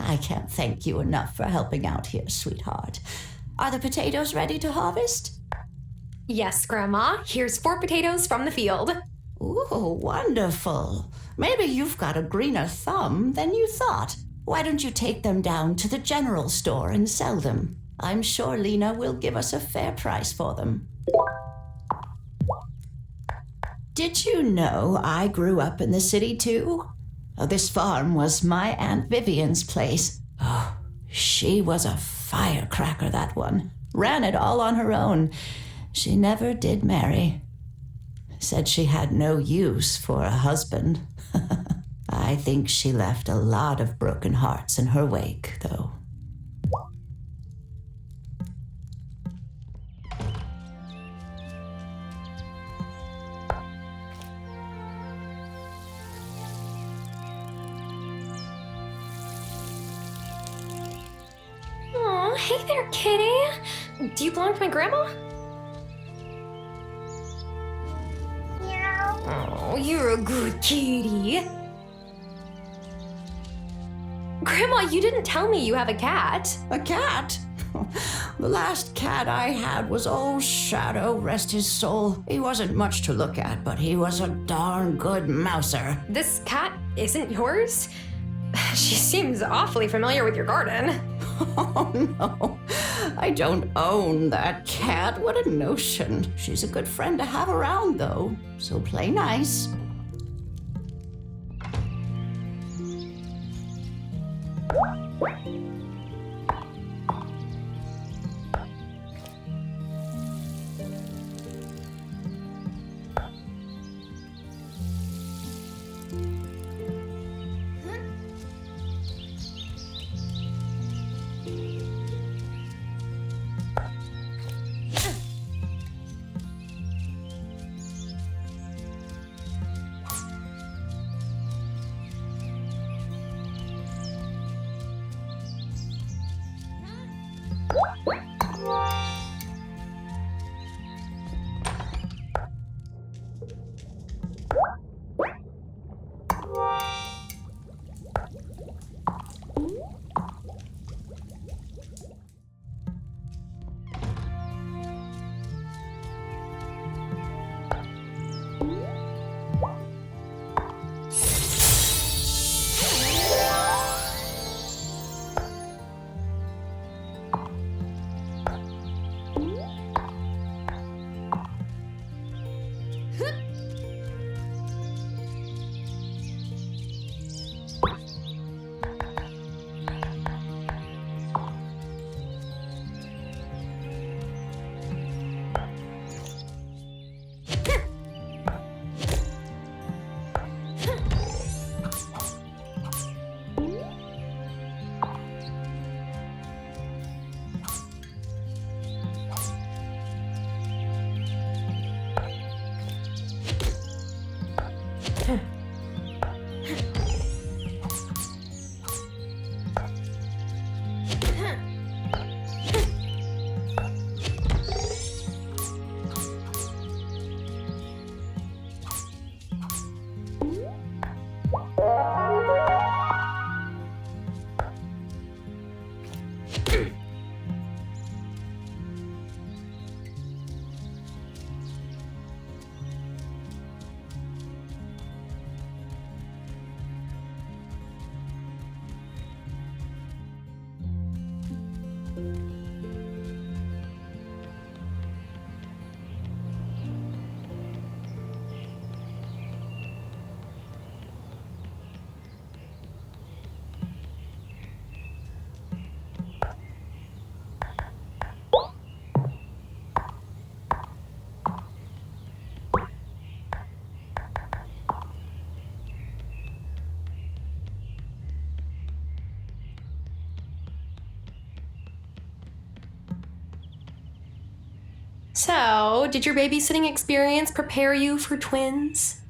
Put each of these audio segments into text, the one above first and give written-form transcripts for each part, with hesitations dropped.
I can't thank you enough for helping out here, sweetheart. Are the potatoes ready to harvest? Yes, Grandma. Here's 4 potatoes from the field. Ooh, wonderful. Maybe you've got a greener thumb than you thought. Why don't you take them down to the general store and sell them? I'm sure Lena will give us a fair price for them. Did you know I grew up in the city too? This farm was my Aunt Vivian's place. Oh, she was a firecracker, that one. Ran it all on her own. She never did marry. Said she had no use for a husband. I think she left a lot of broken hearts in her wake, though. Aw, hey there, kitty. Do you belong to my grandma? Oh, you're a good kitty. Grandma, you didn't tell me you have a cat. A cat? The last cat I had was old Shadow, rest his soul. He wasn't much to look at, but he was a darn good mouser. This cat isn't yours? She seems awfully familiar with your garden. Oh, no. I don't own that cat. What a notion. She's a good friend to have around, though, so play nice. So, did your babysitting experience prepare you for twins?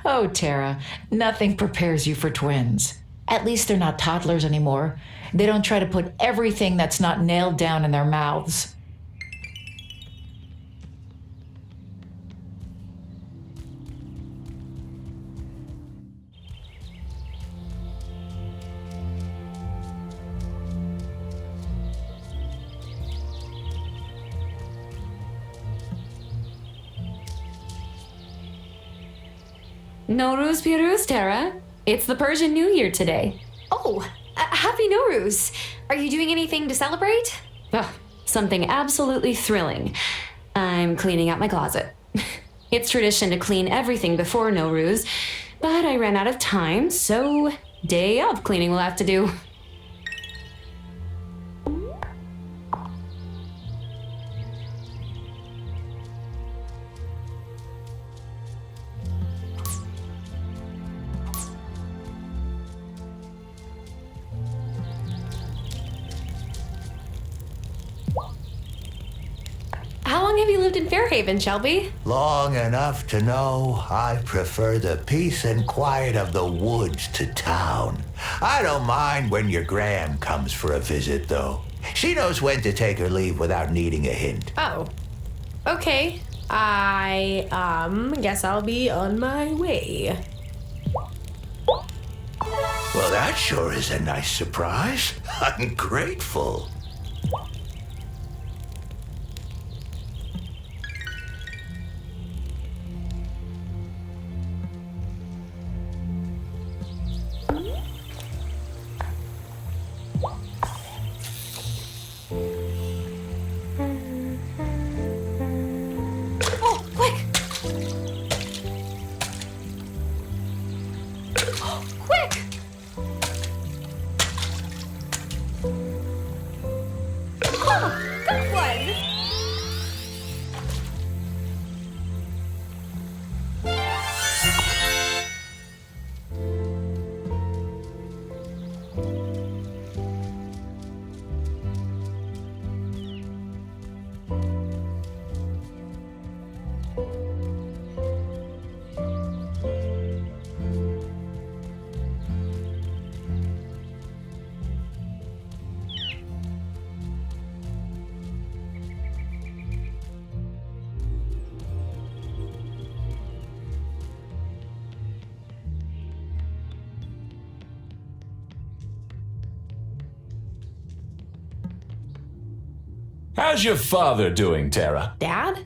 Oh, Tara, nothing prepares you for twins. At least they're not toddlers anymore. They don't try to put everything that's not nailed down in their mouths. Nowruz Piruz, Tara. It's the Persian New Year today. Oh, happy Nowruz. Are you doing anything to celebrate? Something absolutely thrilling. I'm cleaning out my closet. It's tradition to clean everything before Nowruz, but I ran out of time, so day of cleaning will have to do. How long have you lived in Fairhaven, Shelby? Long enough to know I prefer the peace and quiet of the woods to town. I don't mind when your Gram comes for a visit, though. She knows when to take her leave without needing a hint. Oh. Okay. I, guess I'll be on my way. Well, that sure is a nice surprise. I'm grateful. Oh, quick! Quick! Oh, good one! How's your father doing, Tara? Dad?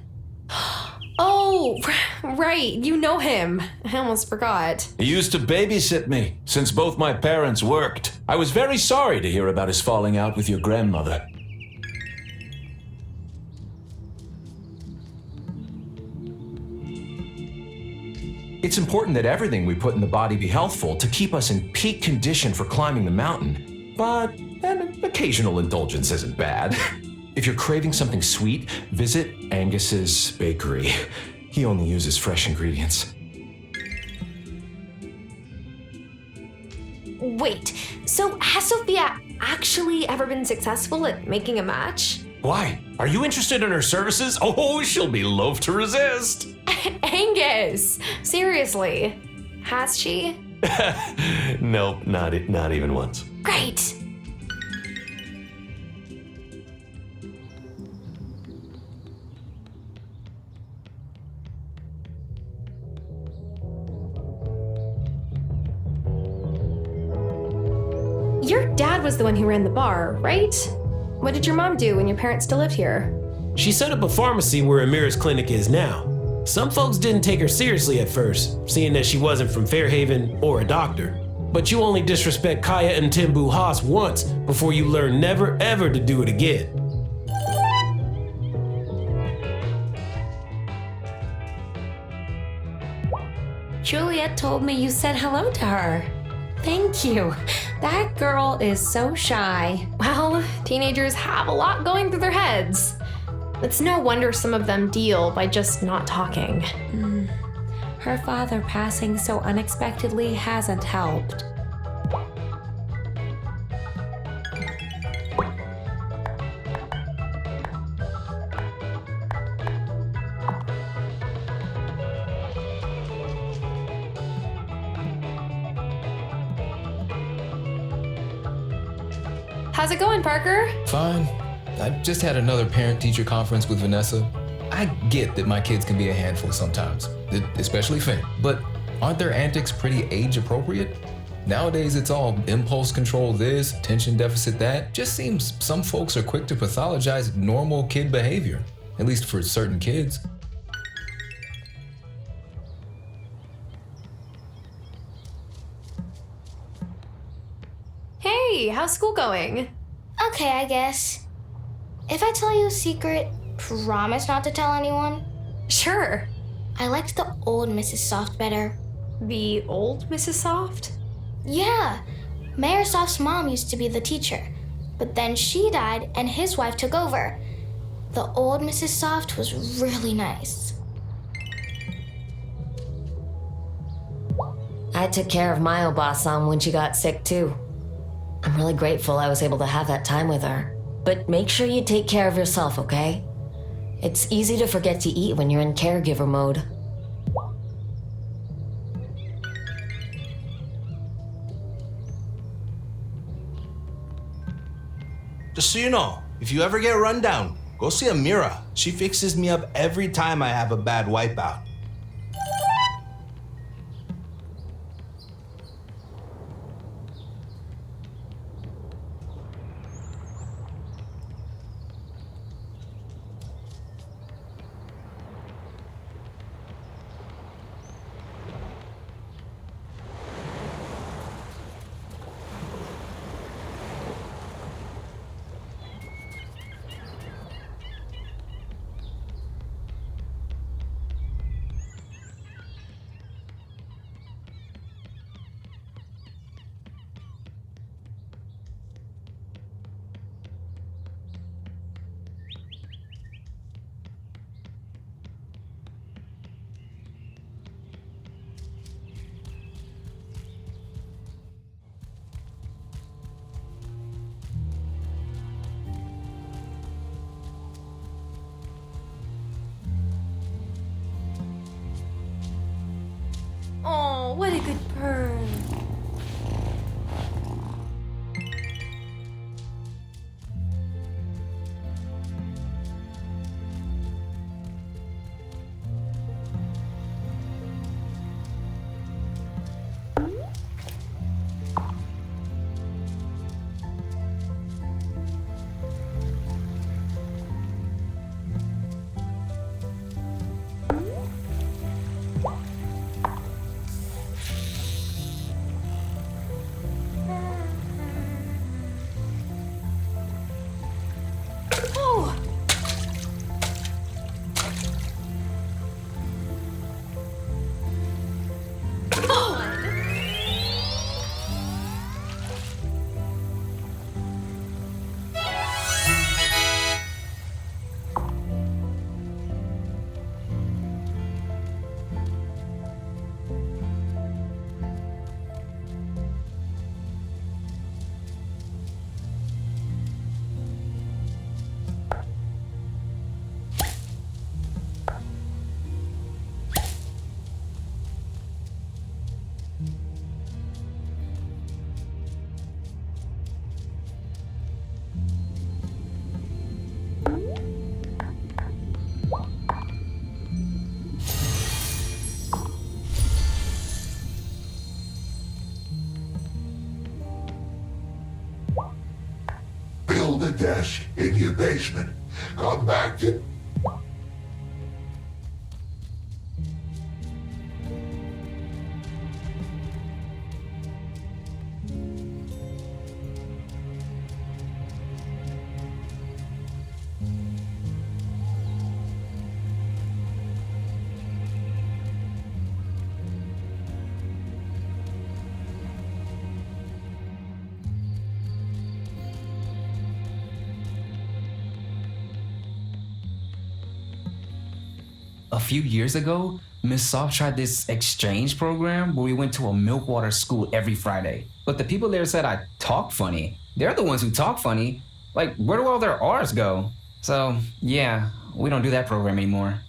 Oh, right. You know him. I almost forgot. He used to babysit me since both my parents worked. I was very sorry to hear about his falling out with your grandmother. It's important that everything we put in the body be healthful to keep us in peak condition for climbing the mountain. But an occasional indulgence isn't bad. If you're craving something sweet, visit Angus's bakery. He only uses fresh ingredients. Wait, so has Sophia actually ever been successful at making a match? Why? Are you interested in her services? Oh, she'll be loath to resist. Angus! Seriously. Has she? Nope, not even once. Great! Your dad was the one who ran the bar, right? What did your mom do when your parents still lived here? She set up a pharmacy where Amira's clinic is now. Some folks didn't take her seriously at first, seeing that she wasn't from Fairhaven or a doctor. But you only disrespect Kaya and Timbu Haas once before you learn never ever to do it again. Juliet told me you said hello to her. Thank you. That girl is so shy. Well, teenagers have a lot going through their heads. It's no wonder some of them deal by just not talking. Her father passing so unexpectedly hasn't helped. How's it going, Parker? Fine. I just had another parent-teacher conference with Vanessa. I get that my kids can be a handful sometimes, especially Finn. But aren't their antics pretty age-appropriate? Nowadays, it's all impulse control this, attention deficit that. Just seems some folks are quick to pathologize normal kid behavior, at least for certain kids. Hey, how's school going? Okay, I guess. If I tell you a secret, promise not to tell anyone? Sure. I liked the old Mrs. Soft better. The old Mrs. Soft? Yeah, Mayor Soft's mom used to be the teacher, but then she died and his wife took over. The old Mrs. Soft was really nice. I took care of my Obasan when she got sick too. I'm really grateful I was able to have that time with her. But make sure you take care of yourself, okay? It's easy to forget to eat when you're in caregiver mode. Just so you know, if you ever get run down, go see Amira. She fixes me up every time I have a bad wipeout. Oh, what a good bird. Build a desk in your basement. Come back to... A few years ago, Miss Soft tried this exchange program where we went to a milkwater school every Friday. But the people there said I talk funny. They're the ones who talk funny. Like, where do all their R's go? So, yeah, we don't do that program anymore.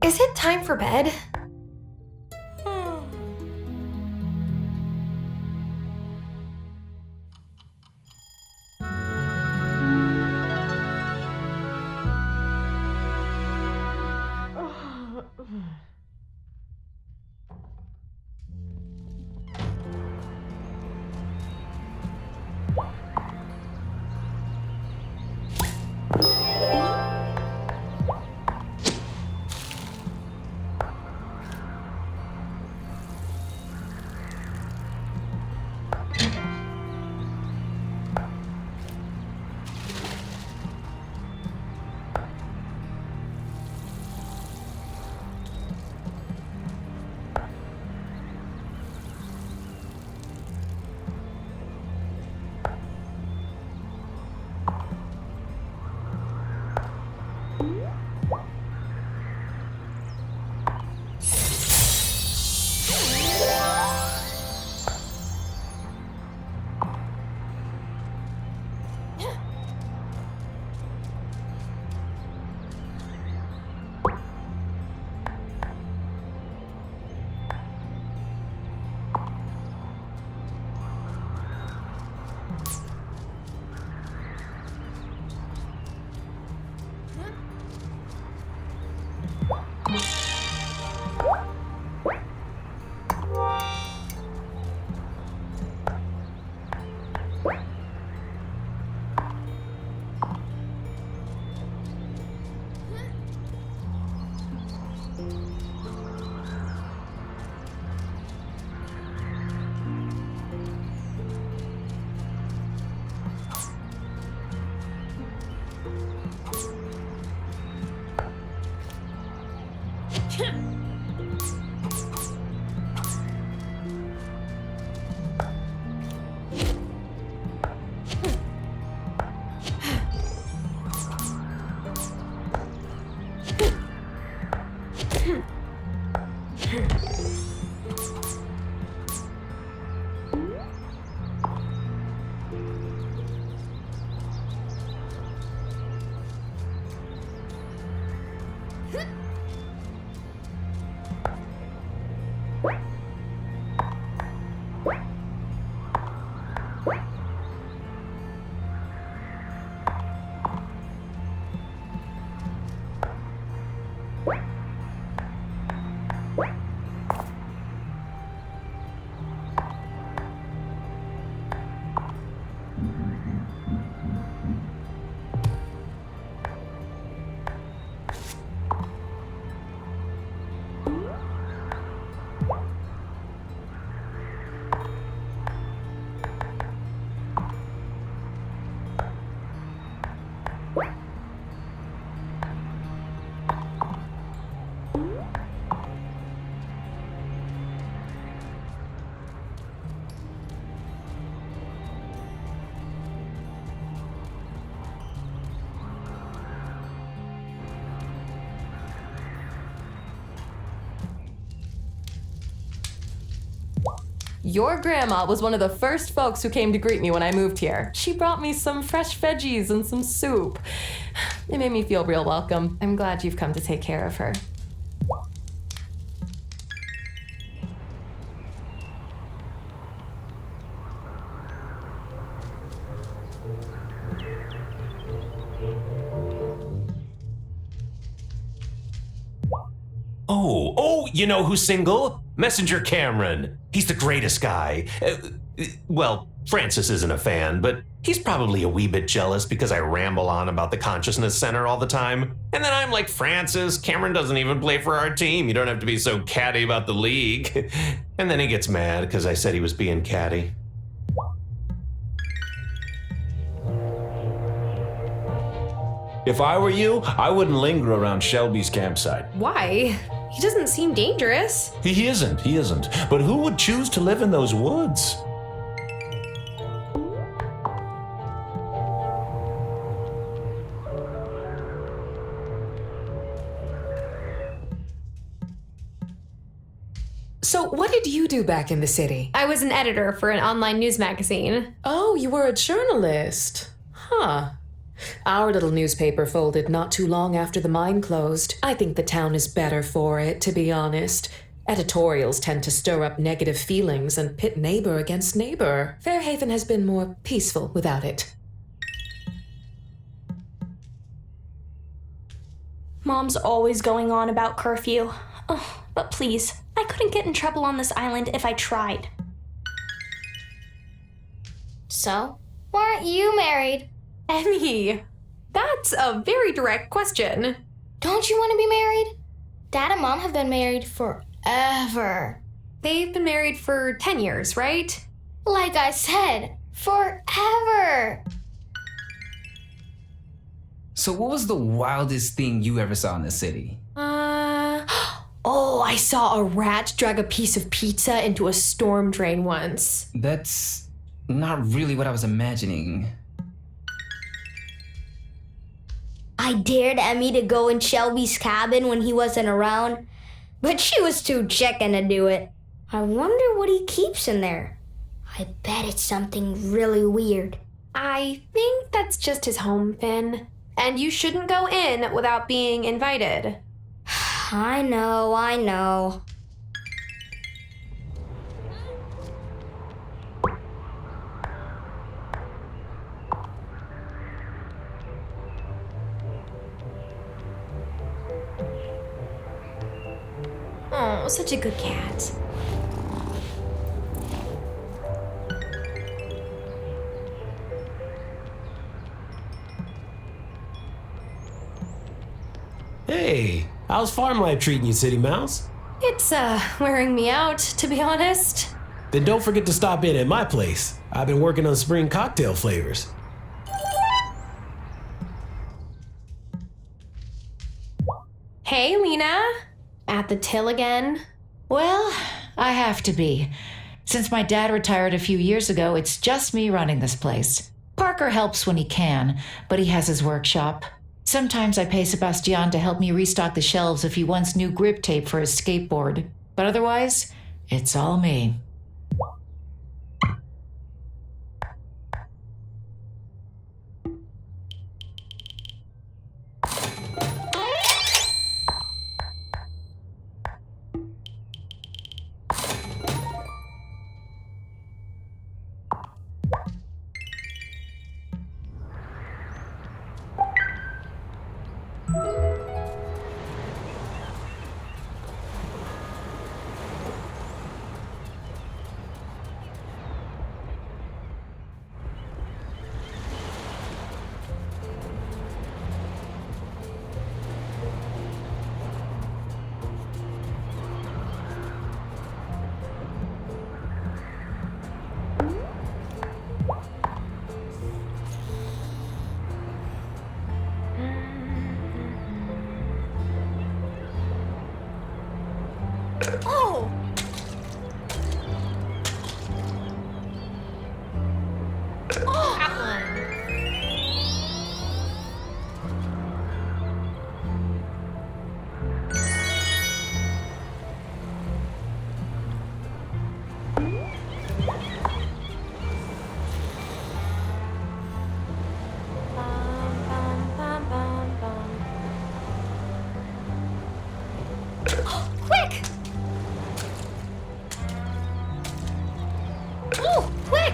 Is it time for bed? Your grandma was one of the first folks who came to greet me when I moved here. She brought me some fresh veggies and some soup. It made me feel real welcome. I'm glad you've come to take care of her. Oh, you know who's single? Messenger Cameron. He's the greatest guy. Well, Francis isn't a fan, but he's probably a wee bit jealous because I ramble on about the Consciousness Center all the time. And then I'm like, Francis, Cameron doesn't even play for our team. You don't have to be so catty about the league. And then he gets mad because I said he was being catty. If I were you, I wouldn't linger around Shelby's campsite. Why? He doesn't seem dangerous. He isn't. But who would choose to live in those woods? So, what did you do back in the city? I was an editor for an online news magazine. Oh, you were a journalist. Huh. Our little newspaper folded not too long after the mine closed. I think the town is better for it, to be honest. Editorials tend to stir up negative feelings and pit neighbor against neighbor. Fairhaven has been more peaceful without it. Mom's always going on about curfew. Oh, but please, I couldn't get in trouble on this island if I tried. So, why aren't you married? Emmy, that's a very direct question. Don't you want to be married? Dad and Mom have been married forever. They've been married for 10 years, right? Like I said, forever. So what was the wildest thing you ever saw in the city? Oh, I saw a rat drag a piece of pizza into a storm drain once. That's not really what I was imagining. I dared Emmy to go in Shelby's cabin when he wasn't around, but she was too chicken to do it. I wonder what he keeps in there. I bet it's something really weird. I think that's just his home, Finn. And you shouldn't go in without being invited. I know. Oh, such a good cat. Hey, how's farm life treating you, City Mouse? It's, wearing me out, to be honest. Then don't forget to stop in at my place. I've been working on spring cocktail flavors. Hey, Lena. At the till again? Well, I have to be. Since my dad retired a few years ago, it's just me running this place. Parker helps when he can, but he has his workshop. Sometimes I pay Sebastian to help me restock the shelves if he wants new grip tape for his skateboard. But otherwise, it's all me. Oh! Oh! That one. Quick! Oh, quick!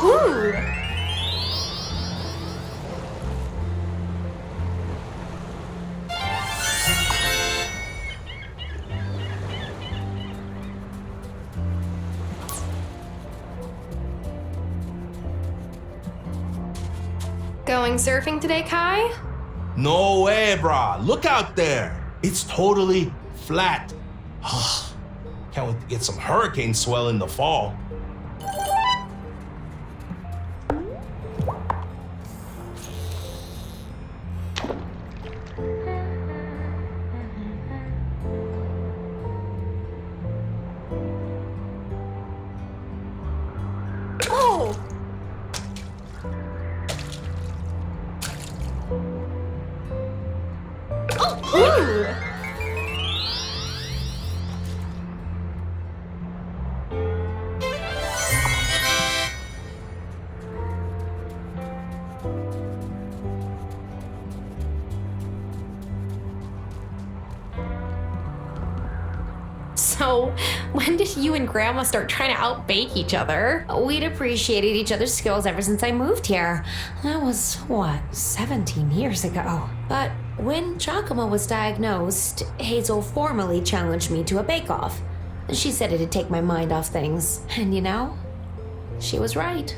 Ooh! Going surfing today, Kai? No way, brah. Look out there. It's totally flat. Can't wait to get some hurricane swell in the fall. So, when did you and Grandma start trying to outbake each other? We'd appreciated each other's skills ever since I moved here. That was, 17 years ago. But when Giacomo was diagnosed, Hazel formally challenged me to a bake-off. She said it'd take my mind off things. And you know, she was right.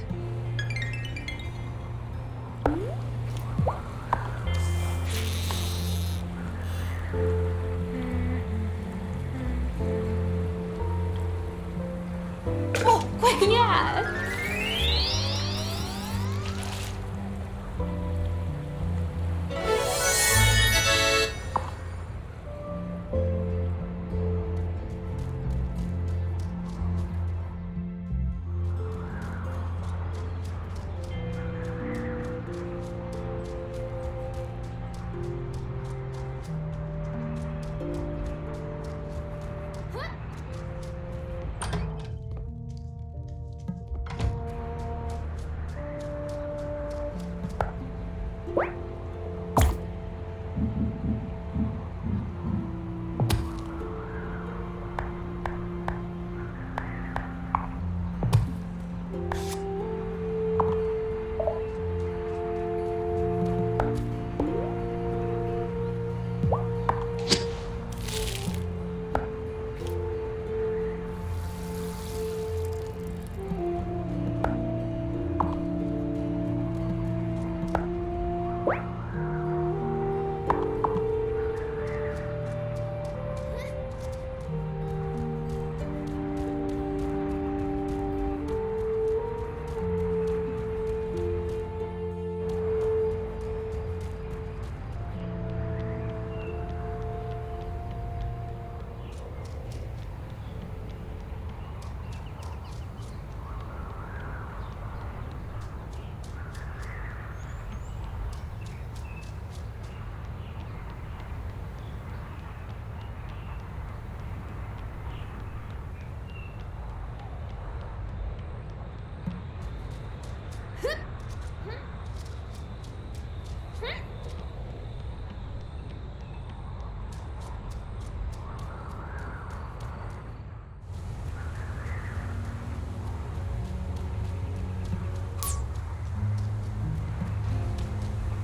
Oh, quick, yeah!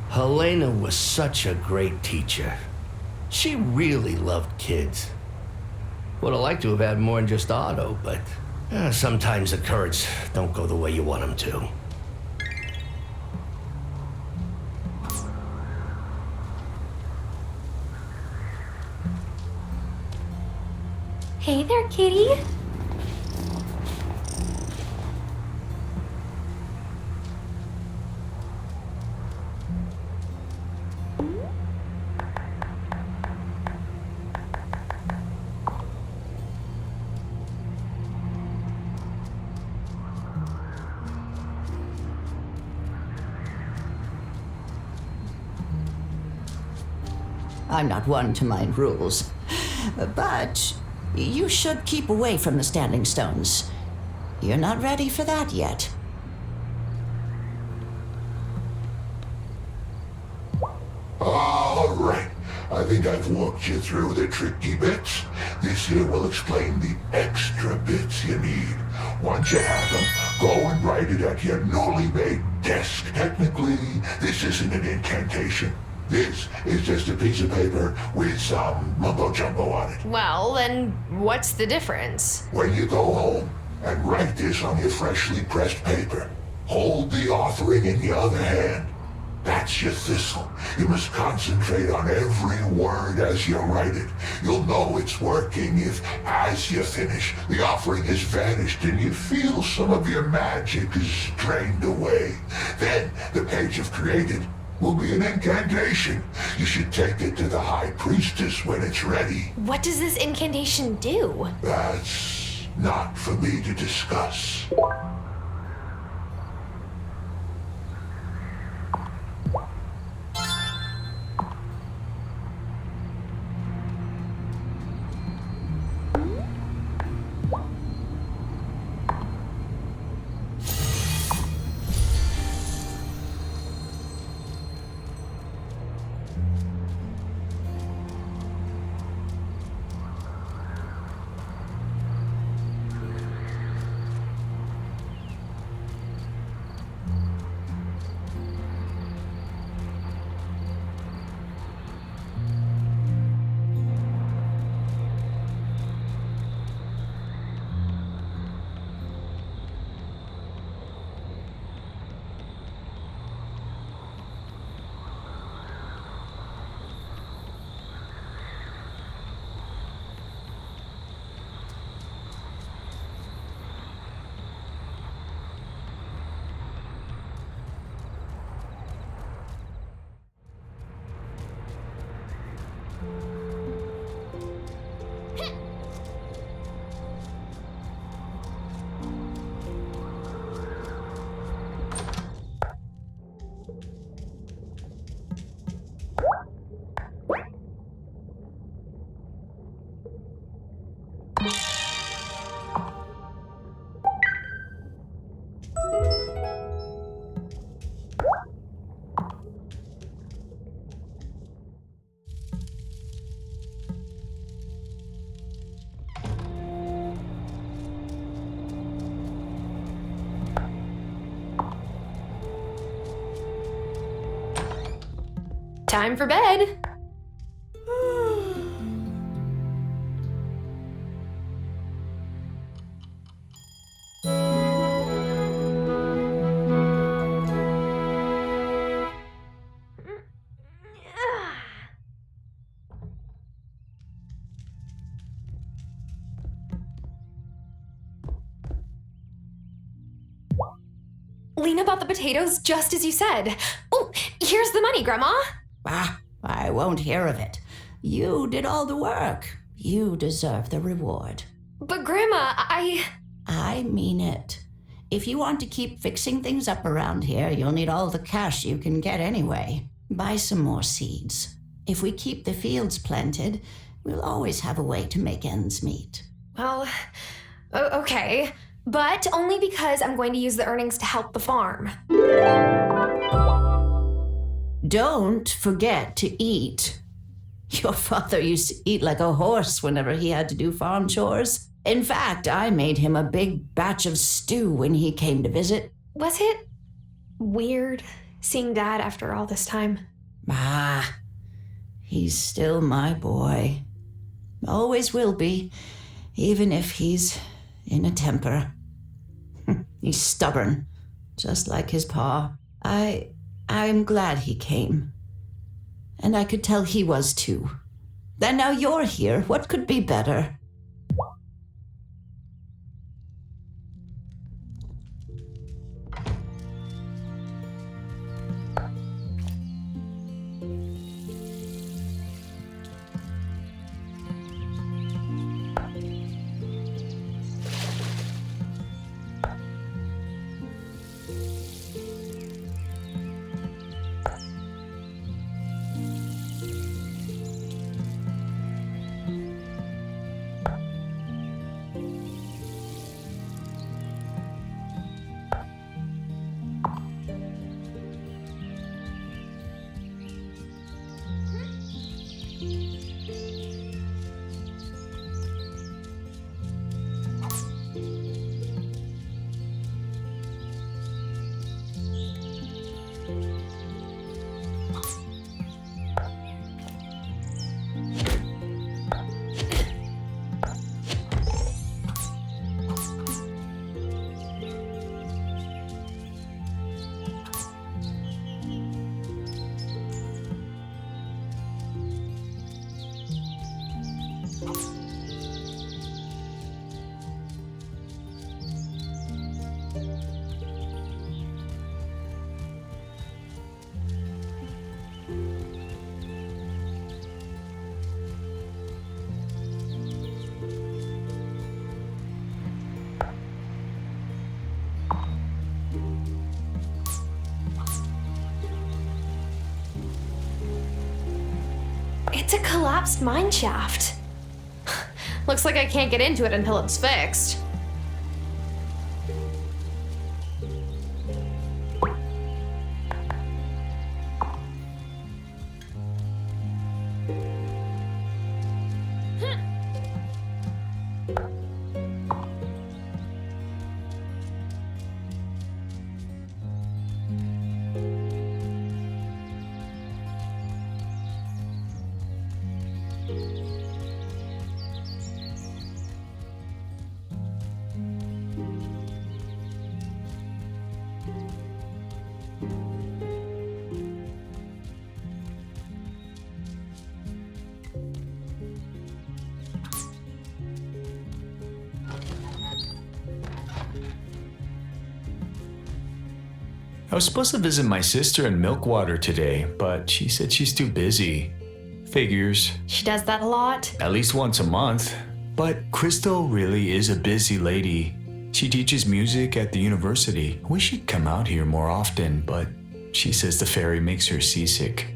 Helena was such a great teacher. She really loved kids. Would have liked to have had more than just Otto, but sometimes the currents don't go the way you want them to. Hey there, kitty. I'm not one to mind rules, but you should keep away from the standing stones. You're not ready for that yet. All right. I think I've walked you through the tricky bits. This here will explain the extra bits you need. Once you have them, go and write it at your newly made desk. Technically, this isn't an incantation. This is just a piece of paper with some mumbo-jumbo on it. Well, then what's the difference? When you go home and write this on your freshly pressed paper, hold the offering in your other hand. That's your thistle. You must concentrate on every word as you write it. You'll know it's working if, as you finish, the offering has vanished and you feel some of your magic is drained away. Then the page you've created will be an incantation. You should take it to the High Priestess when it's ready. What does this incantation do? That's not for me to discuss. Time for bed. Lena bought the potatoes just as you said. Oh, here's the money, Grandma. Ah, I won't hear of it. You did all the work. You deserve the reward. But Grandma, I mean it. If you want to keep fixing things up around here, you'll need all the cash you can get anyway. Buy some more seeds. If we keep the fields planted, we'll always have a way to make ends meet. Well, okay. But only because I'm going to use the earnings to help the farm. Don't forget to eat. Your father used to eat like a horse whenever he had to do farm chores. In fact, I made him a big batch of stew when he came to visit. Was it weird seeing Dad after all this time? Ah, he's still my boy. Always will be, even if he's in a temper. He's stubborn, just like his pa. I'm glad he came. And I could tell he was too. Then now you're here, what could be better? It's a collapsed mine shaft. Looks like I can't get into it until it's fixed. I was supposed to visit my sister in Milkwater today, but she said she's too busy. Figures. She does that a lot. At least once a month. But Crystal really is a busy lady. She teaches music at the university. I wish she'd come out here more often, but she says the ferry makes her seasick.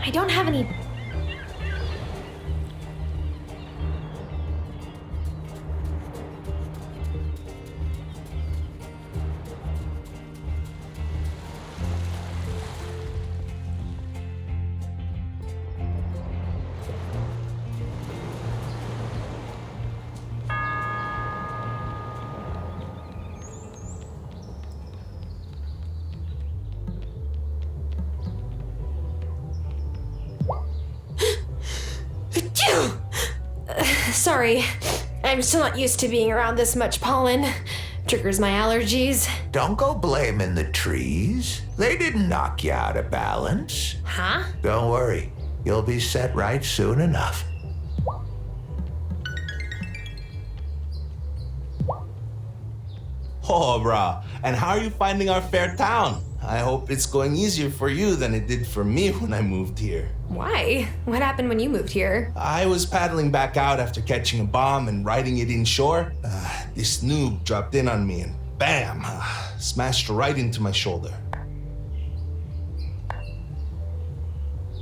I don't have any... Sorry, I'm still not used to being around this much pollen. Triggers my allergies. Don't go blaming the trees. They didn't knock you out of balance. Huh? Don't worry, you'll be set right soon enough. Oh, brah. And how are you finding our fair town? I hope it's going easier for you than it did for me when I moved here. Why? What happened when you moved here? I was paddling back out after catching a bomb and riding it inshore. This noob dropped in on me and bam, smashed right into my shoulder.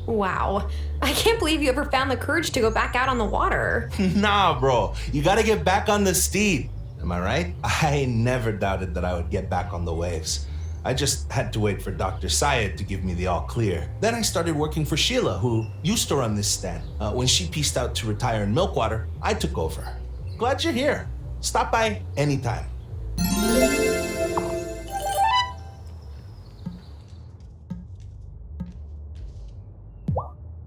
Wow. I can't believe you ever found the courage to go back out on the water. Nah, bro. You gotta get back on the steed. Am I right? I never doubted that I would get back on the waves. I just had to wait for Dr. Syed to give me the all clear. Then I started working for Sheila, who used to run this stand. When she pieced out to retire in Milkwater, I took over. Glad you're here. Stop by anytime.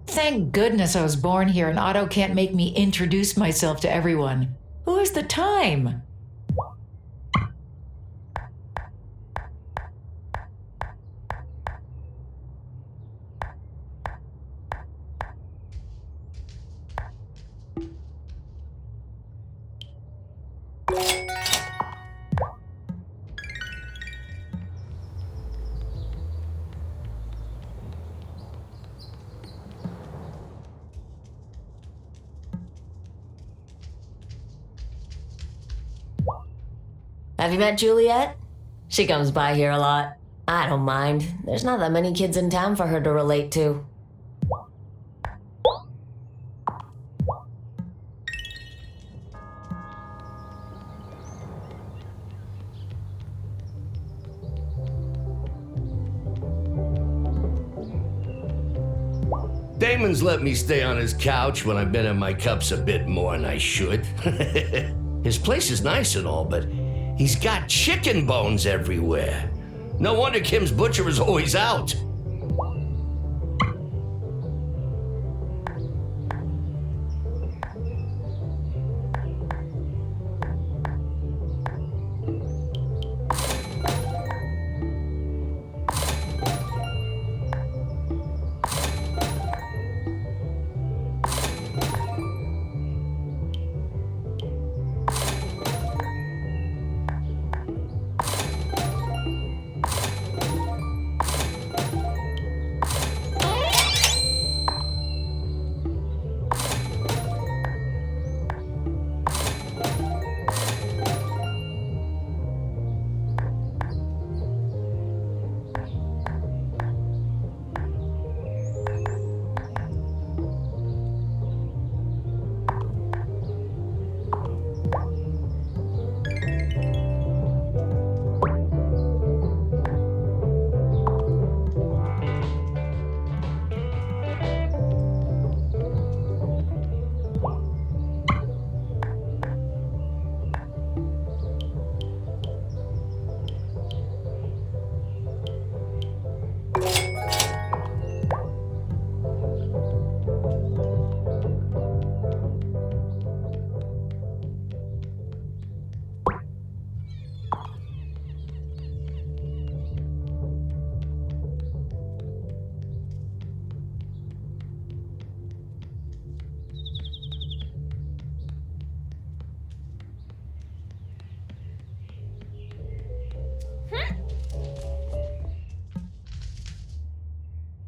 Thank goodness I was born here and Otto can't make me introduce myself to everyone. Who has the time? Have you met Juliet? She comes by here a lot. I don't mind. There's not that many kids in town for her to relate to. Damon's let me stay on his couch when I've been in my cups a bit more than I should. His place is nice and all, but he's got chicken bones everywhere. No wonder Kim's butcher is always out.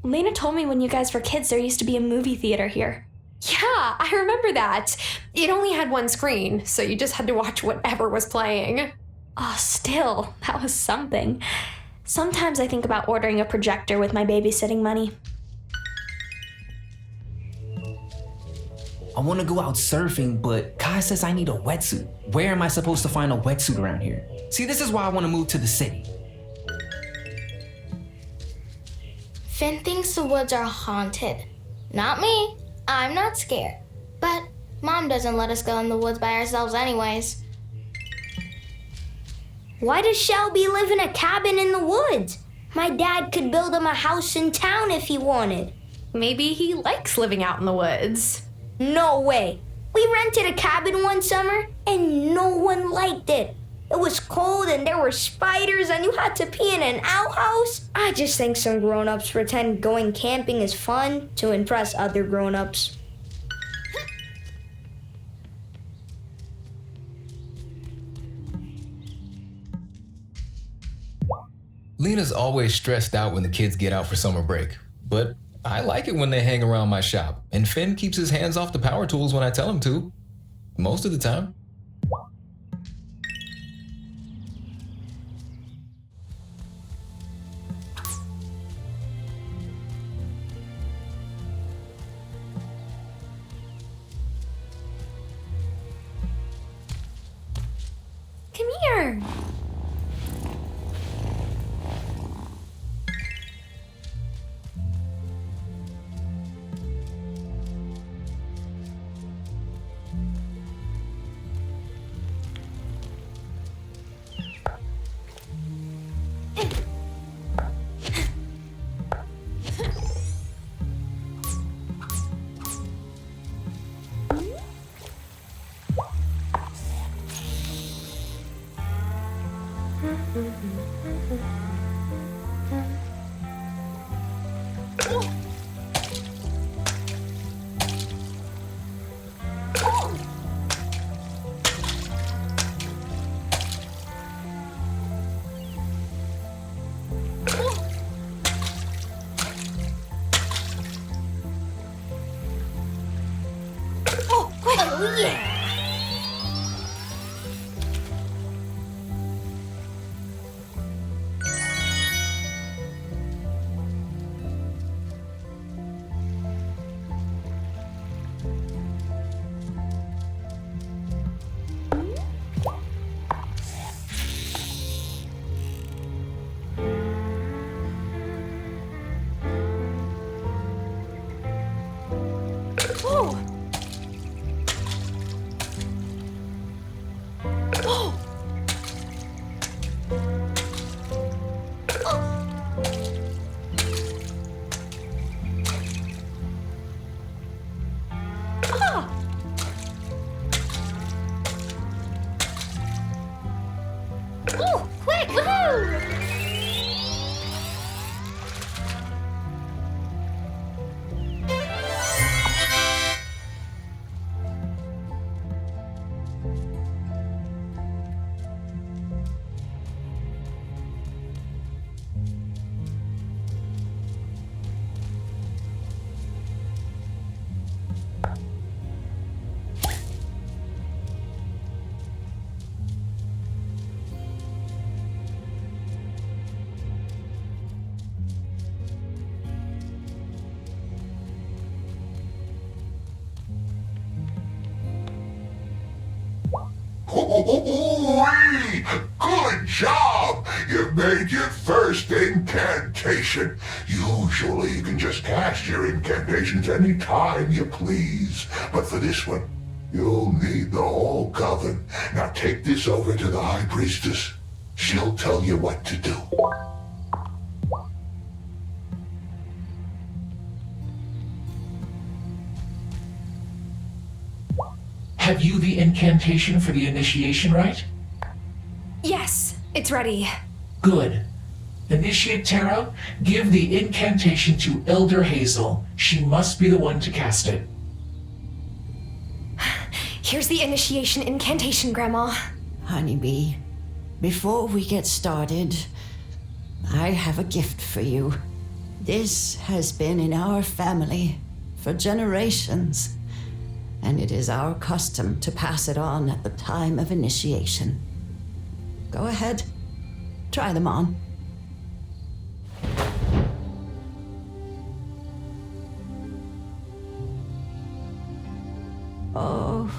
Lena told me when you guys were kids there used to be a movie theater here. Yeah, I remember that. It only had one screen, so you just had to watch whatever was playing. Oh, still, that was something. Sometimes I think about ordering a projector with my babysitting money. I want to go out surfing, but Kai says I need a wetsuit. Where am I supposed to find a wetsuit around here? See, this is why I want to move to the city. Finn thinks the woods are haunted. Not me. I'm not scared. But Mom doesn't let us go in the woods by ourselves anyways. Why does Shelby live in a cabin in the woods? My dad could build him a house in town if he wanted. Maybe he likes living out in the woods. No way. We rented a cabin one summer and no one liked it. It was cold and there were spiders and you had to pee in an outhouse. I just think some grown-ups pretend going camping is fun to impress other grown-ups. Lena's always stressed out when the kids get out for summer break, but I like it when they hang around my shop, and Finn keeps his hands off the power tools when I tell him to. Most of the time. Come here. Oh, yeah. Ooh-wee! Good job! You made your first incantation. Usually you can just cast your incantations any time you please. But for this one, you'll need the whole coven. Now take this over to the High Priestess. She'll tell you what to do. Have you the incantation for the initiation right? Yes, it's ready. Good. Initiate Tarot, give the incantation to Elder Hazel. She must be the one to cast it. Here's the initiation incantation, Grandma. Honeybee, before we get started, I have a gift for you. This has been in our family for generations, and it is our custom to pass it on at the time of initiation. Go ahead, try them on. Oh,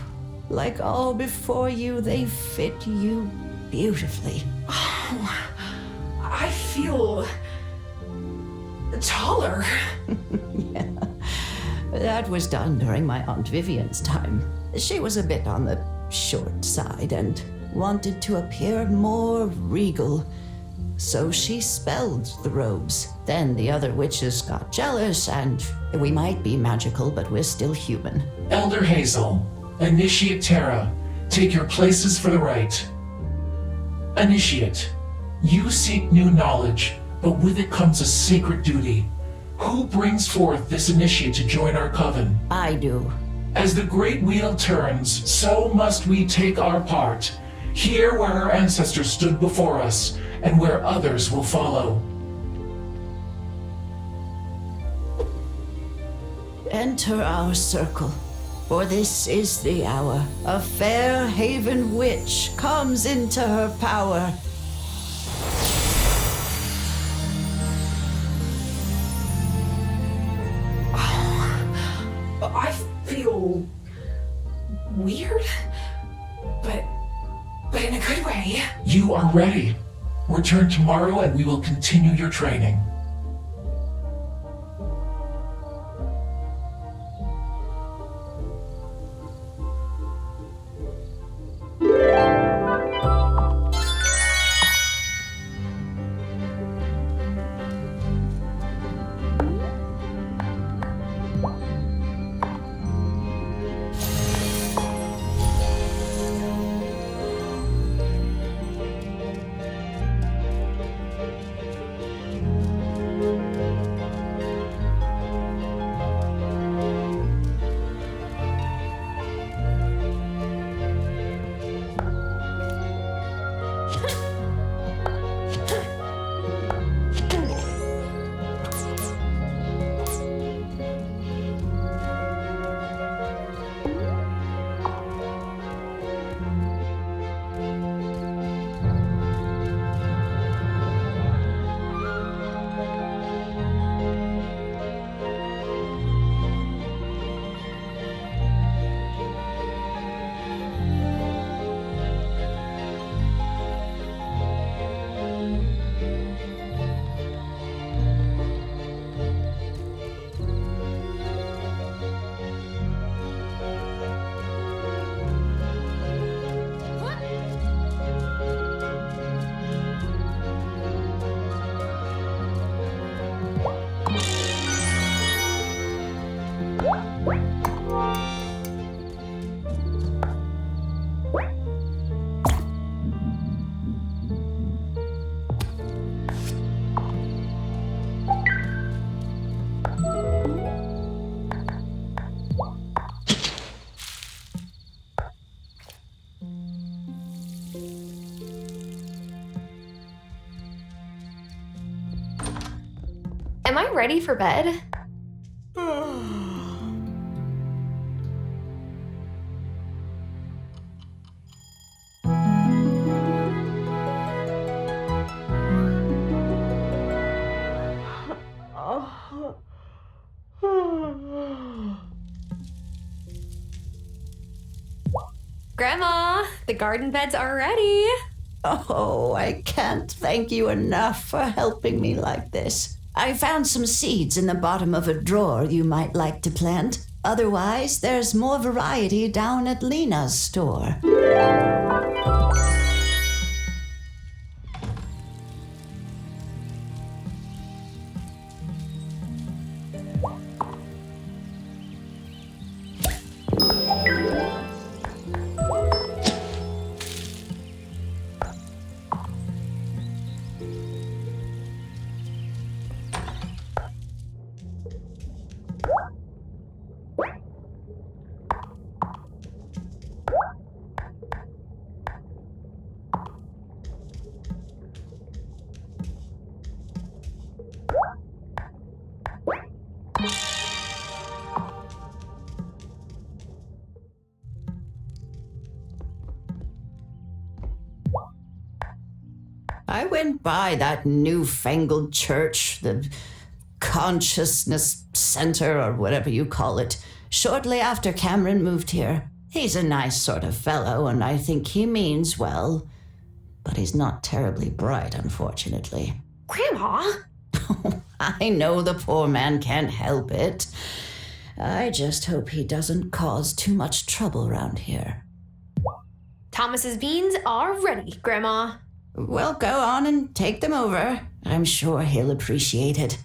like all before you, they fit you beautifully. Oh, I feel taller. Yeah. That was done during my Aunt Vivian's time. She was a bit on the short side and wanted to appear more regal. So she spelled the robes. Then the other witches got jealous, and we might be magical, but we're still human. Elder Hazel, Initiate Terra, take your places for the rite. Initiate, you seek new knowledge, but with it comes a sacred duty. Who brings forth this initiate to join our coven? I do. As the great wheel turns, so must we take our part, here where our ancestors stood before us, and where others will follow. Enter our circle, for this is the hour. A Fairhaven witch comes into her power. I feel weird, but in a good way. You are ready. Return tomorrow and we will continue your training. Am I ready for bed? Grandma, the garden beds are ready. Oh, I can't thank you enough for helping me like this. I found some seeds in the bottom of a drawer you might like to plant. Otherwise, there's more variety down at Lena's store. I went by that newfangled church, the consciousness center or whatever you call it, shortly after Cameron moved here. He's a nice sort of fellow, and I think he means well, but he's not terribly bright, unfortunately. Grandma? I know the poor man can't help it. I just hope he doesn't cause too much trouble around here. Thomas's beans are ready, Grandma. Well, go on and take them over. I'm sure he'll appreciate it.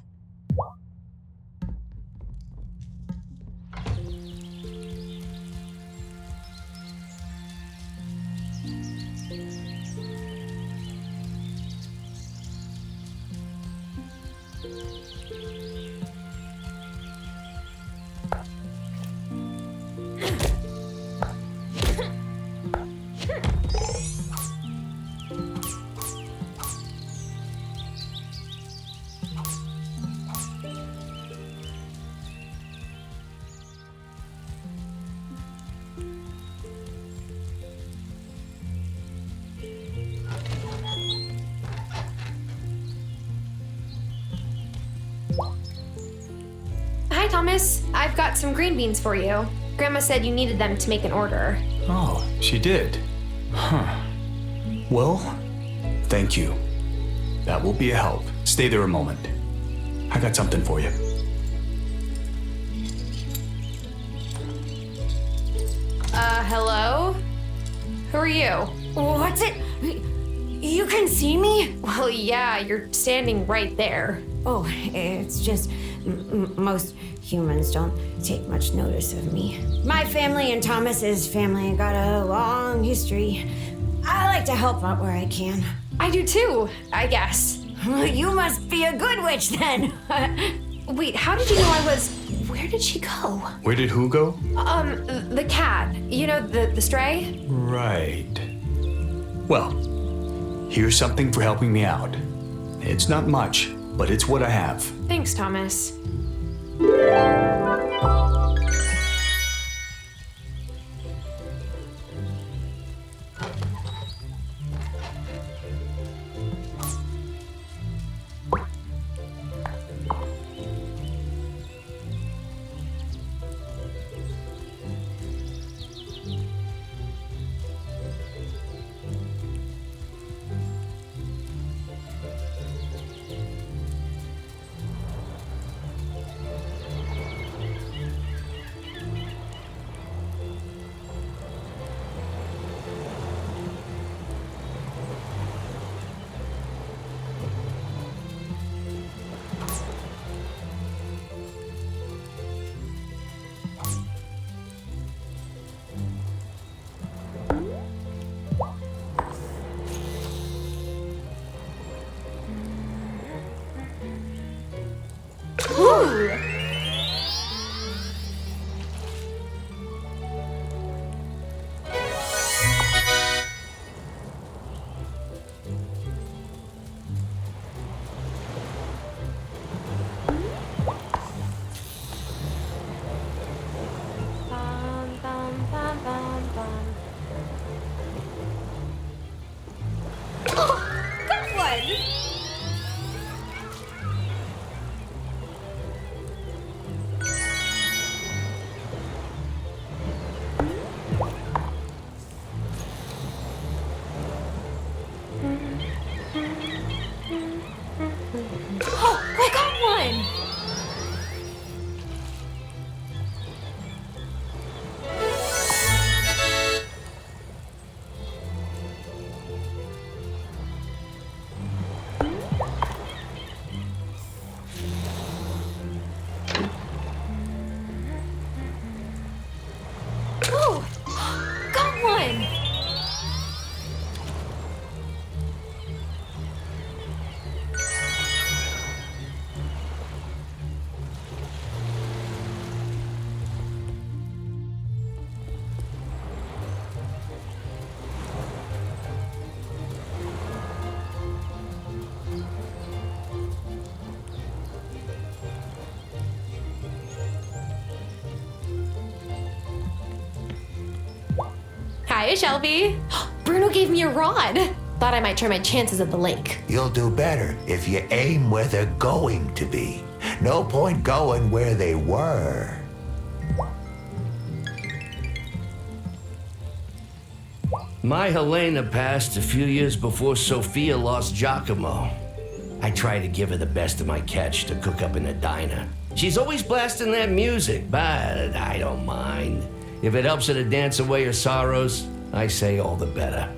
Hi, Thomas. I've got some green beans for you. Grandma said you needed them to make an order. Oh, she did. Huh. Well, thank you. That will be a help. Stay there a moment. I got something for you. Hello? Who are you? What's it? You can see me? Well, yeah, you're standing right there. Oh, it's just most humans don't take much notice of me. My family and Thomas's family got a long history. I like to help out where I can. I do too, I guess. You must be a good witch then. Wait, how did you know I was... Where did she go? Where did who go? The cat. You know, the stray? Right. Well, here's something for helping me out. It's not much, but it's what I have. Thanks, Thomas. Hiya, Shelby. Bruno gave me a rod. Thought I might try my chances at the lake. You'll do better if you aim where they're going to be. No point going where they were. My Helena passed a few years before Sophia lost Giacomo. I try to give her the best of my catch to cook up in the diner. She's always blasting that music, but I don't mind. If it helps her to dance away her sorrows, I say all the better.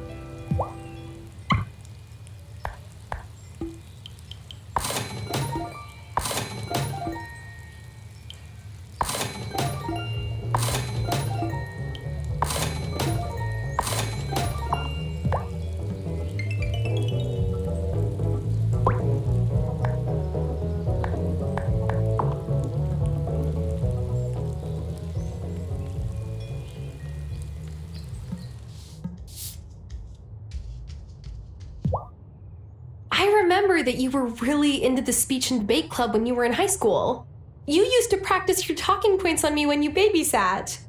I remember that you were really into the speech and debate club when you were in high school. You used to practice your talking points on me when you babysat.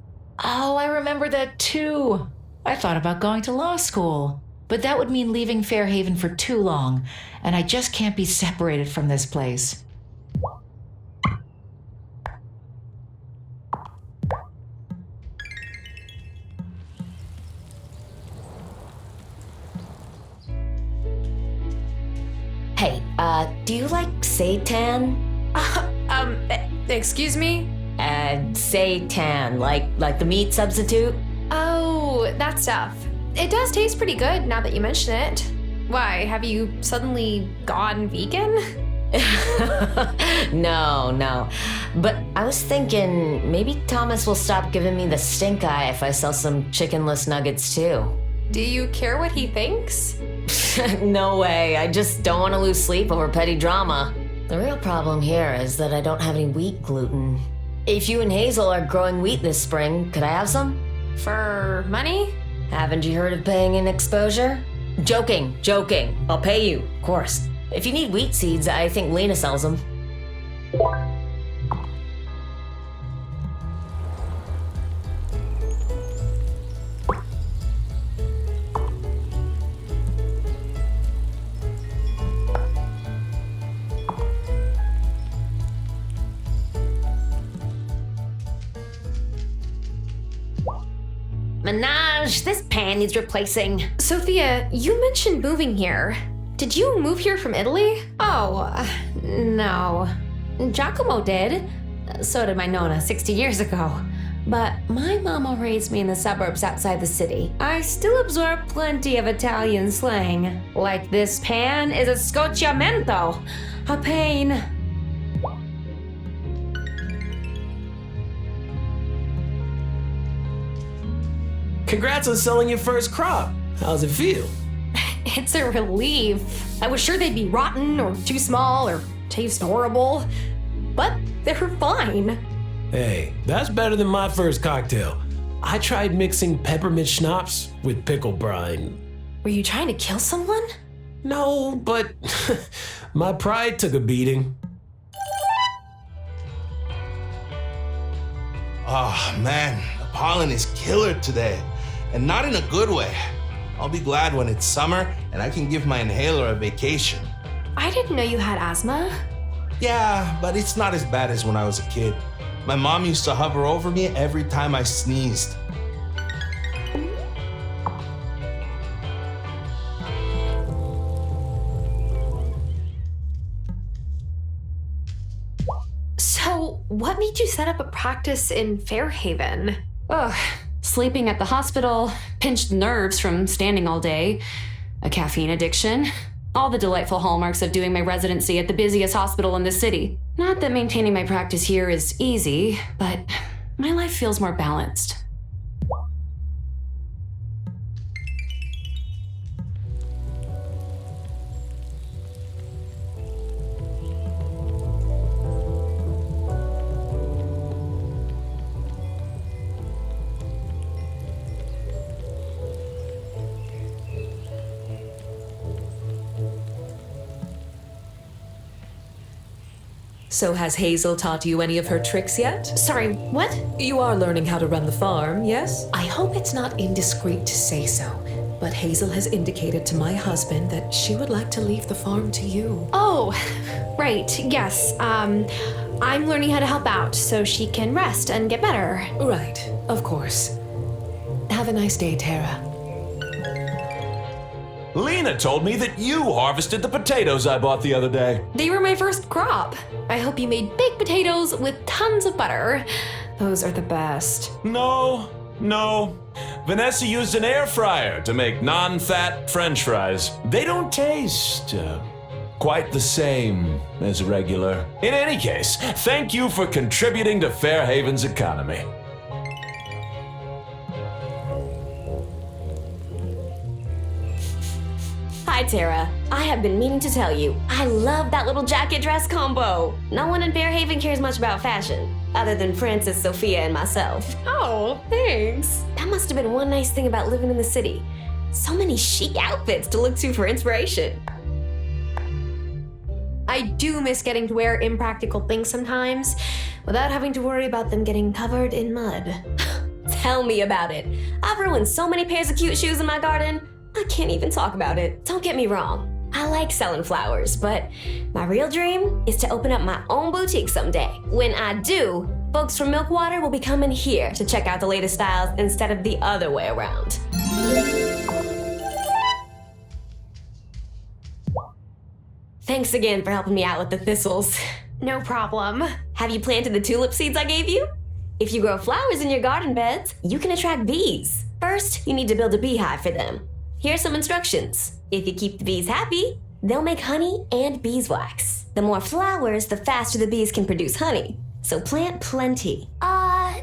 Oh, I remember that too. I thought about going to law school, but that would mean leaving Fairhaven for too long, and I just can't be separated from this place. Hey, do you like seitan? Excuse me? Seitan, like the meat substitute? Oh, that stuff. It does taste pretty good now that you mention it. Why, have you suddenly gone vegan? No. But I was thinking maybe Thomas will stop giving me the stink eye if I sell some chickenless nuggets too. Do you care what he thinks? No way. I just don't want to lose sleep over petty drama. The real problem here is that I don't have any wheat gluten. If you and Hazel are growing wheat this spring, could I have some? For money? Haven't you heard of paying in exposure? Joking. I'll pay you, of course. If you need wheat seeds, I think Lena sells them. Minaj, this pan needs replacing. Sophia, you mentioned moving here. Did you move here from Italy? Oh, no. Giacomo did. So did my Nonna 60 years ago. But my mama raised me in the suburbs outside the city. I still absorb plenty of Italian slang. Like this pan is a scocciamento. A pain. Congrats on selling your first crop. How's it feel? It's a relief. I was sure they'd be rotten or too small or taste horrible, but they're fine. Hey, that's better than my first cocktail. I tried mixing peppermint schnapps with pickle brine. Were you trying to kill someone? No, but my pride took a beating. Oh man, the pollen is killer today, and not in a good way. I'll be glad when it's summer and I can give my inhaler a vacation. I didn't know you had asthma. Yeah, but it's not as bad as when I was a kid. My mom used to hover over me every time I sneezed. So, what made you set up a practice in Fairhaven? Ugh, sleeping at the hospital, pinched nerves from standing all day, a caffeine addiction. All the delightful hallmarks of doing my residency at the busiest hospital in the city. Not that maintaining my practice here is easy, but my life feels more balanced. So has Hazel taught you any of her tricks yet? Sorry, what? You are learning how to run the farm, yes? I hope it's not indiscreet to say so, but Hazel has indicated to my husband that she would like to leave the farm to you. Oh, right, yes. I'm learning how to help out so she can rest and get better. Right, of course. Have a nice day, Tara. Lena told me that you harvested the potatoes I bought the other day. They were my first crop. I hope you made baked potatoes with tons of butter. Those are the best. No. Vanessa used an air fryer to make non-fat French fries. They don't taste quite the same as regular. In any case, thank you for contributing to Fairhaven's economy. Hi, Tara. I have been meaning to tell you, I love that little jacket dress combo. No one in Fairhaven cares much about fashion, other than Frances, Sophia, and myself. Oh, thanks. That must have been one nice thing about living in the city. So many chic outfits to look to for inspiration. I do miss getting to wear impractical things sometimes, without having to worry about them getting covered in mud. Tell me about it. I've ruined so many pairs of cute shoes in my garden, I can't even talk about it. Don't get me wrong. I like selling flowers, but my real dream is to open up my own boutique someday. When I do, folks from Milkwater will be coming here to check out the latest styles instead of the other way around. Thanks again for helping me out with the thistles. No problem. Have you planted the tulip seeds I gave you? If you grow flowers in your garden beds, you can attract bees. First, you need to build a beehive for them. Here's some instructions. If you keep the bees happy, they'll make honey and beeswax. The more flowers, the faster the bees can produce honey. So plant plenty.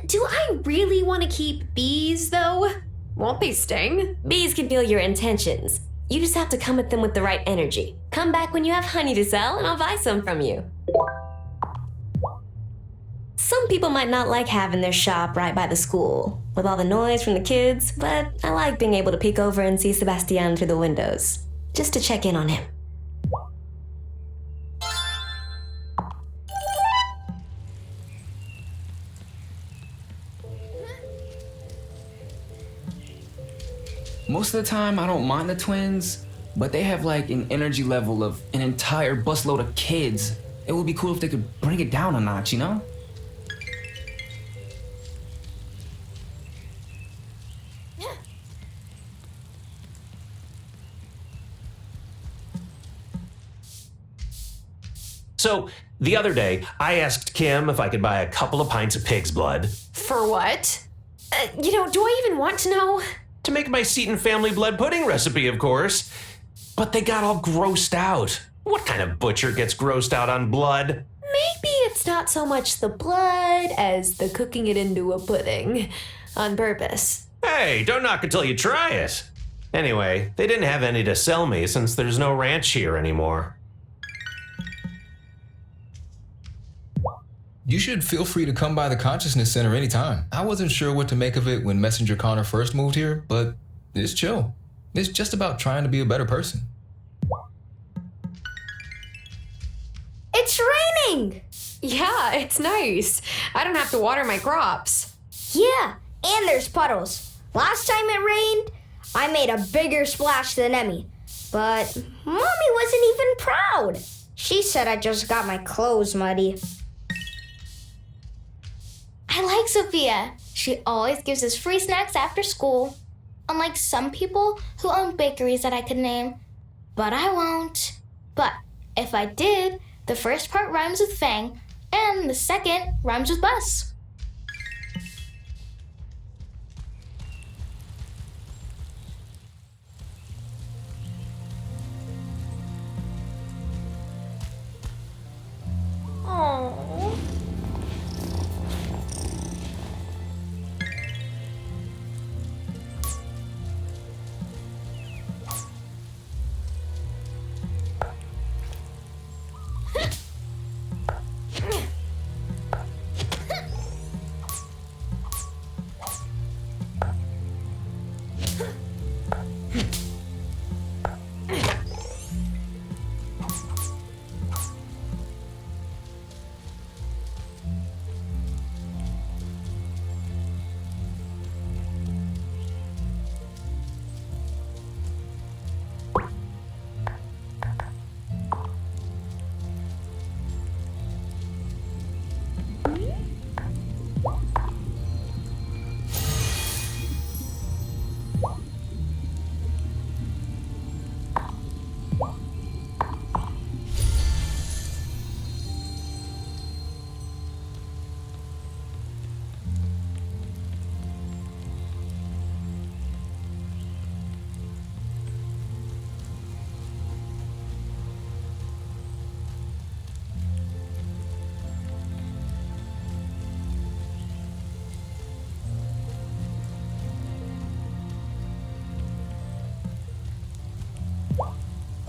Do I really want to keep bees, though? Won't they sting? Bees can feel your intentions. You just have to come at them with the right energy. Come back when you have honey to sell, and I'll buy some from you. Some people might not like having their shop right by the school, with all the noise from the kids, but I like being able to peek over and see Sebastian through the windows, just to check in on him. Most of the time, I don't mind the twins, but they have like an energy level of an entire busload of kids. It would be cool if they could bring it down a notch, you know? So, the other day, I asked Kim if I could buy a couple of pints of pig's blood. For what? Do I even want to know? To make my Seton family blood pudding recipe, of course. But they got all grossed out. What kind of butcher gets grossed out on blood? Maybe it's not so much the blood as the cooking it into a pudding. On purpose. Hey, don't knock until you try it. Anyway, they didn't have any to sell me since there's no ranch here anymore. You should feel free to come by the Consciousness Center anytime. I wasn't sure what to make of it when Messenger Connor first moved here, but it's chill. It's just about trying to be a better person. It's raining! Yeah, it's nice. I don't have to water my crops. Yeah, and there's puddles. Last time it rained, I made a bigger splash than Emmy. But Mommy wasn't even proud. She said I just got my clothes muddy. I like Sophia. She always gives us free snacks after school. Unlike some people who own bakeries that I could name. But I won't. But if I did, the first part rhymes with Fang, and the second rhymes with bus. Aww.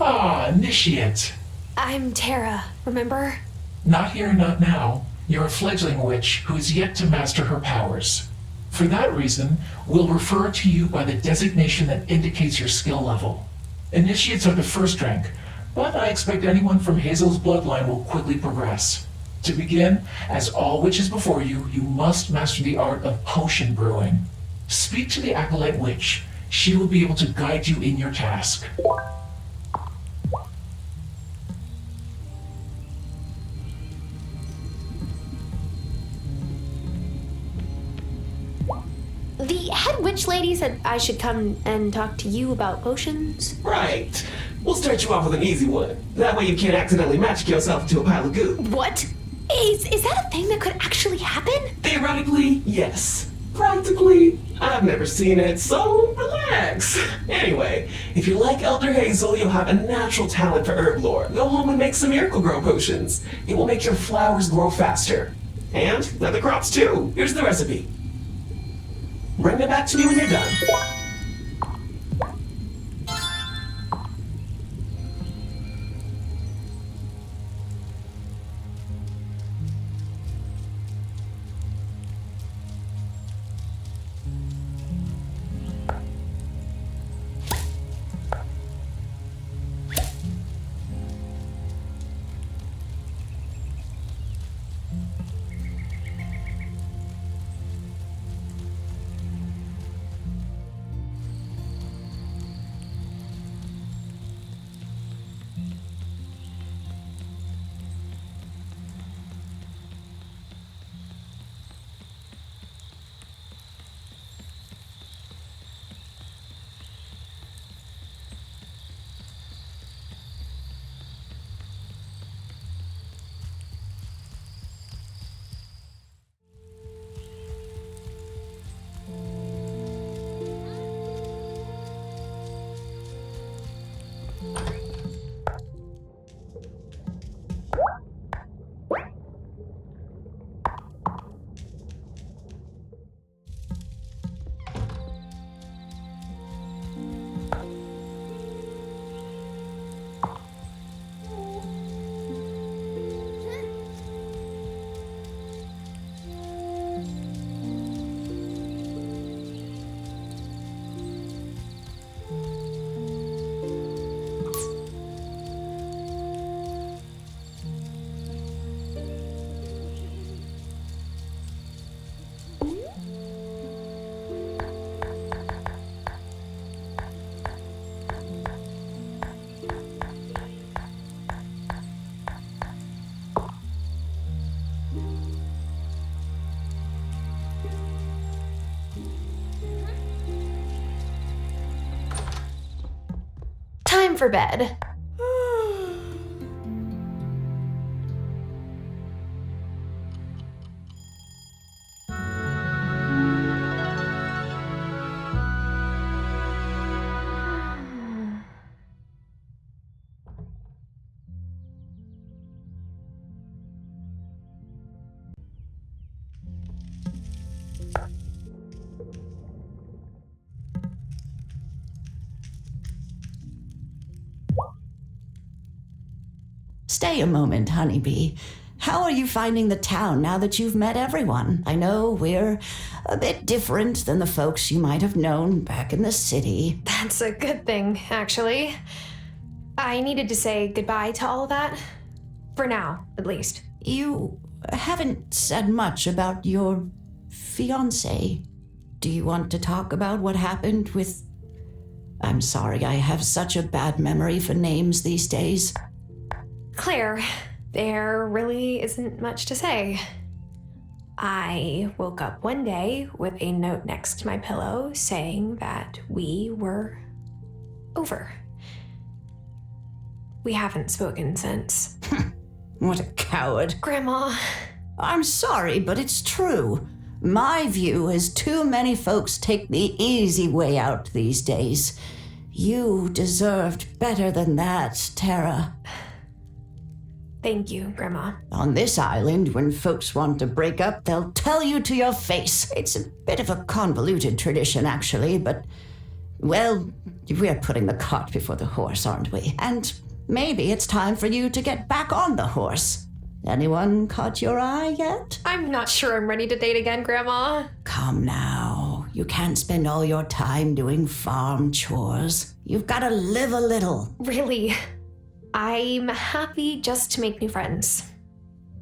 Ah, initiate. I'm Tara, remember? Not here, not now. You're a fledgling witch who is yet to master her powers. For that reason, we'll refer to you by the designation that indicates your skill level. Initiates are the first rank, but I expect anyone from Hazel's bloodline will quickly progress. To begin, as all witches before you, you must master the art of potion brewing. Speak to the acolyte witch. She will be able to guide you in your task. The head witch lady said I should come and talk to you about potions. Right. We'll start you off with an easy one. That way you can't accidentally magic yourself into a pile of goo. What? Is that a thing that could actually happen? Theoretically, yes. Practically, I've never seen it, so relax. Anyway, if you like Elder Hazel, you'll have a natural talent for herb lore. Go home and make some miracle grow potions. It will make your flowers grow faster. And other crops too. Here's the recipe. Bring them back to me when you're done. Time for bed. Stay a moment, honeybee. How are you finding the town now that you've met everyone? I know we're a bit different than the folks you might have known back in the city. That's a good thing, actually. I needed to say goodbye to all of that. For now, at least. You haven't said much about your fiancé. Do you want to talk about what happened with... I'm sorry, I have such a bad memory for names these days. Claire, there really isn't much to say. I woke up one day with a note next to my pillow saying that we were over. We haven't spoken since. What a coward. Grandma. I'm sorry, but it's true. My view is too many folks take the easy way out these days. You deserved better than that, Tara. Thank you, Grandma. On this island, when folks want to break up, they'll tell you to your face. It's a bit of a convoluted tradition, actually, but, well, we're putting the cart before the horse, aren't we? And maybe it's time for you to get back on the horse. Anyone caught your eye yet? I'm not sure I'm ready to date again, Grandma. Come now. You can't spend all your time doing farm chores. You've got to live a little. Really? I'm happy just to make new friends.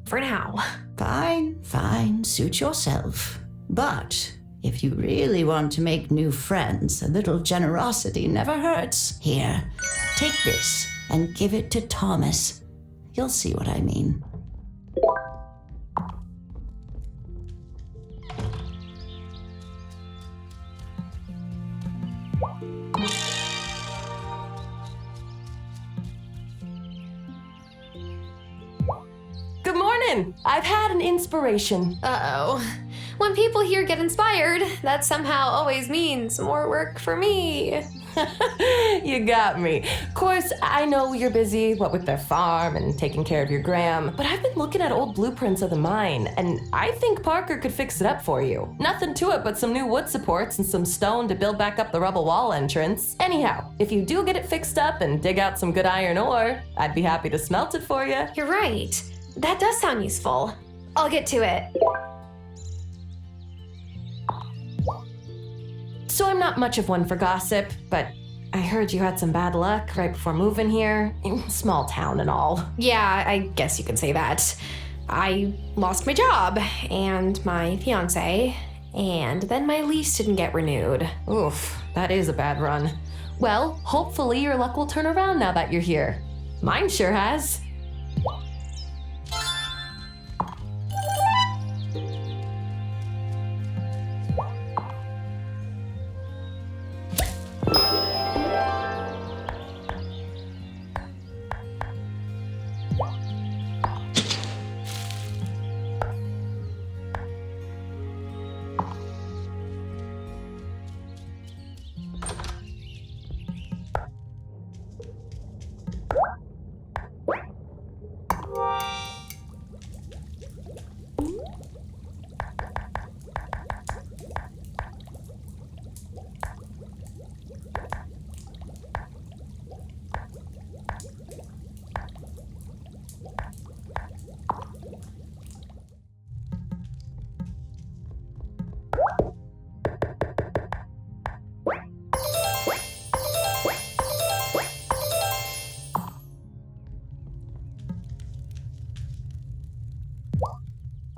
For now. Fine. Suit yourself. But if you really want to make new friends, a little generosity never hurts. Here, take this and give it to Thomas. You'll see what I mean. Good morning! I've had an inspiration. Uh-oh. When people here get inspired, that somehow always means more work for me. You got me. Of course, I know you're busy, what with their farm and taking care of your gram, but I've been looking at old blueprints of the mine, and I think Parker could fix it up for you. Nothing to it but some new wood supports and some stone to build back up the rubble wall entrance. Anyhow, if you do get it fixed up and dig out some good iron ore, I'd be happy to smelt it for you. You're right. That does sound useful. I'll get to it. So I'm not much of one for gossip, but I heard you had some bad luck right before moving here. Small town and all. Yeah, I guess you can say that. I lost my job and my fiance, and then my lease didn't get renewed. Oof, that is a bad run. Well, hopefully your luck will turn around now that you're here. Mine sure has.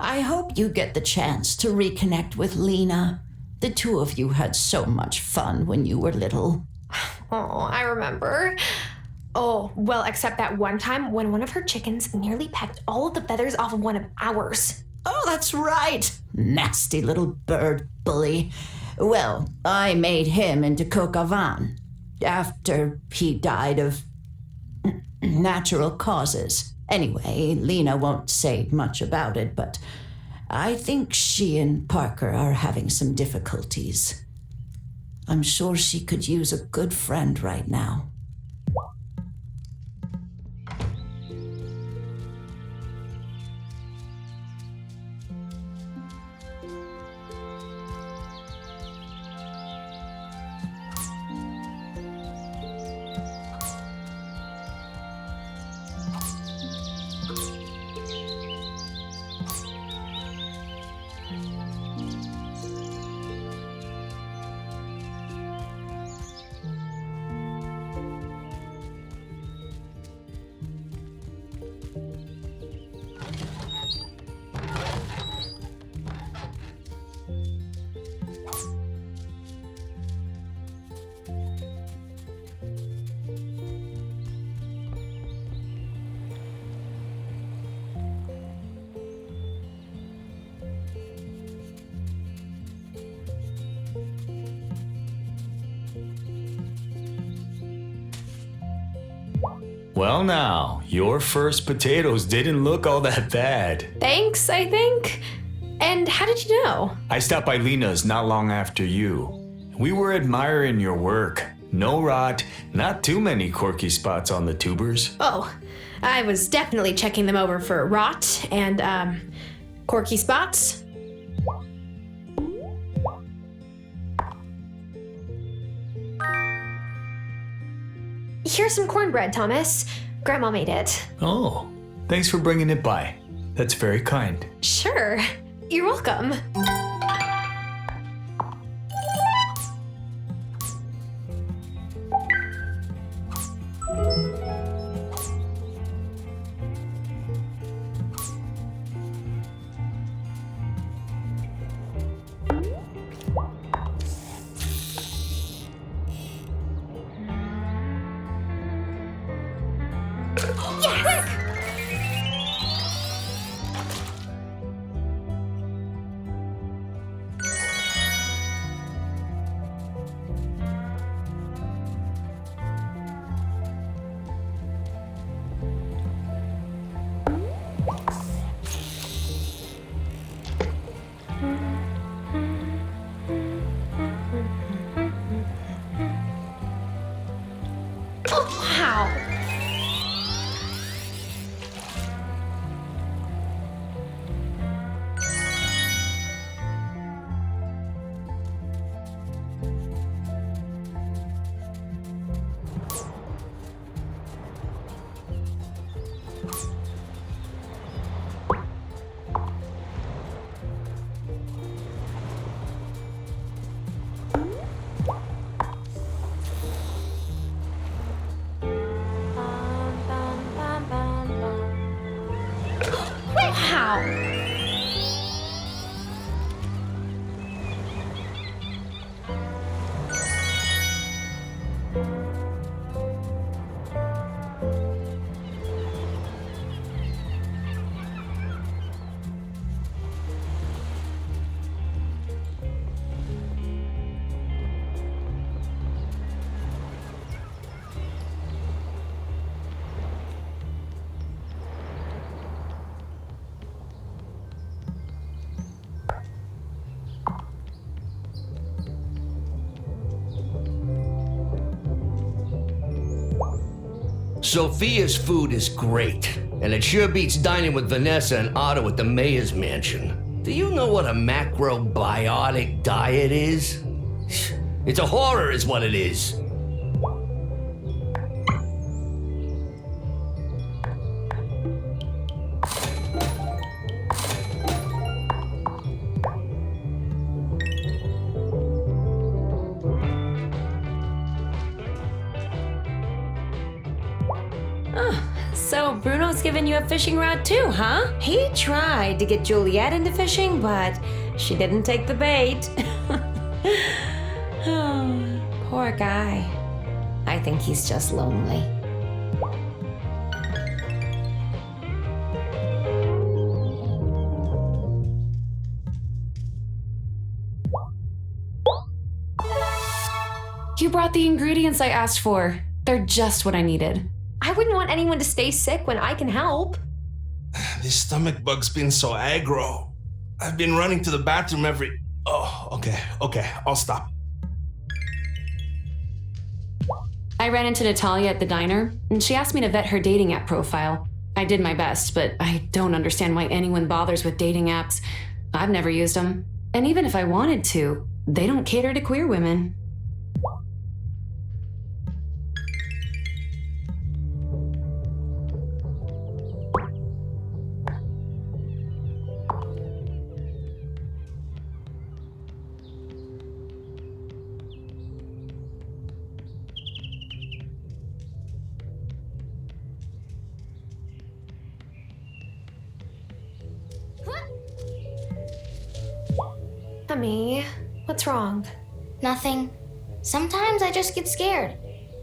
I hope you get the chance to reconnect with Lena. The two of you had so much fun when you were little. Oh, I remember. Oh, well, except that one time when one of her chickens nearly pecked all of the feathers off of one of ours. Oh, that's right. Nasty little bird bully. Well, I made him into coq au vin after he died of natural causes. Anyway, Lena won't say much about it, but I think she and Parker are having some difficulties. I'm sure she could use a good friend right now. Well now, your first potatoes didn't look all that bad. Thanks, I think. And how did you know? I stopped by Lena's not long after you. We were admiring your work. No rot, not too many quirky spots on the tubers. Oh, I was definitely checking them over for rot and, quirky spots. Here's some cornbread, Thomas. Grandma made it. Oh, thanks for bringing it by. That's very kind. Sure. You're welcome. Sophia's food is great, and it sure beats dining with Vanessa and Otto at the mayor's mansion. Do you know what a macrobiotic diet is? It's a horror is what it is. So Bruno's giving you a fishing rod too, huh? He tried to get Juliet into fishing, but she didn't take the bait. Oh, poor guy. I think he's just lonely. You brought the ingredients I asked for. They're just what I needed. I wouldn't want anyone to stay sick when I can help. This stomach bug's been so aggro. I've been running to the bathroom every... Oh, okay, I'll stop. I ran into Natalia at the diner, and she asked me to vet her dating app profile. I did my best, but I don't understand why anyone bothers with dating apps. I've never used them. And even if I wanted to, they don't cater to queer women. Honey, what's wrong? Nothing. Sometimes I just get scared.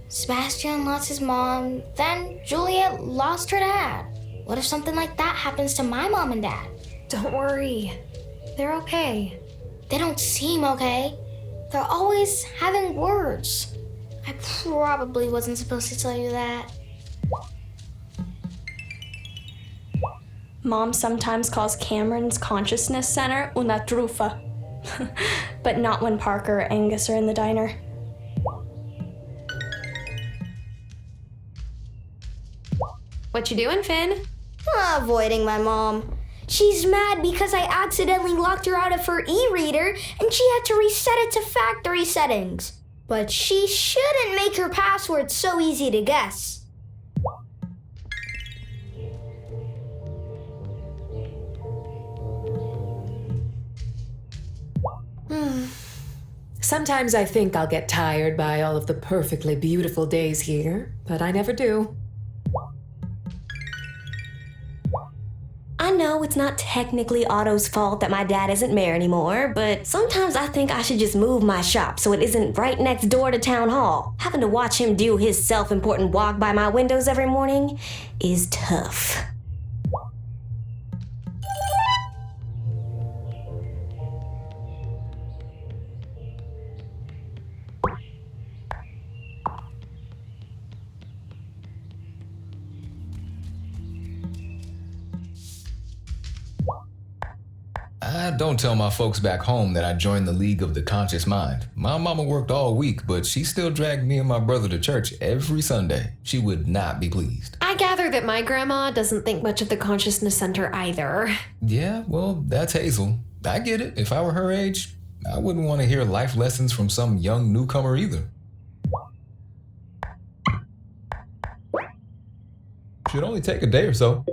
Sebastian lost his mom, then Juliet lost her dad. What if something like that happens to my mom and dad? Don't worry. They're okay. They don't seem okay. They're always having words. I probably wasn't supposed to tell you that. Mom sometimes calls Cameron's consciousness center una truffa. But not when Parker or Angus are in the diner. What you doing, Finn? Avoiding my mom. She's mad because I accidentally locked her out of her e-reader and she had to reset it to factory settings. But she shouldn't make her password so easy to guess. Sometimes I think I'll get tired by all of the perfectly beautiful days here, but I never do. I know it's not technically Otto's fault that my dad isn't mayor anymore, but sometimes I think I should just move my shop so it isn't right next door to town hall. Having to watch him do his self-important walk by my windows every morning is tough. Don't tell my folks back home that I joined the League of the Conscious Mind. My mama worked all week, but she still dragged me and my brother to church every Sunday. She would not be pleased. I gather that my grandma doesn't think much of the Consciousness Center either. Yeah, well, that's Hazel. I get it. If I were her age, I wouldn't want to hear life lessons from some young newcomer either. Should only take a day or so.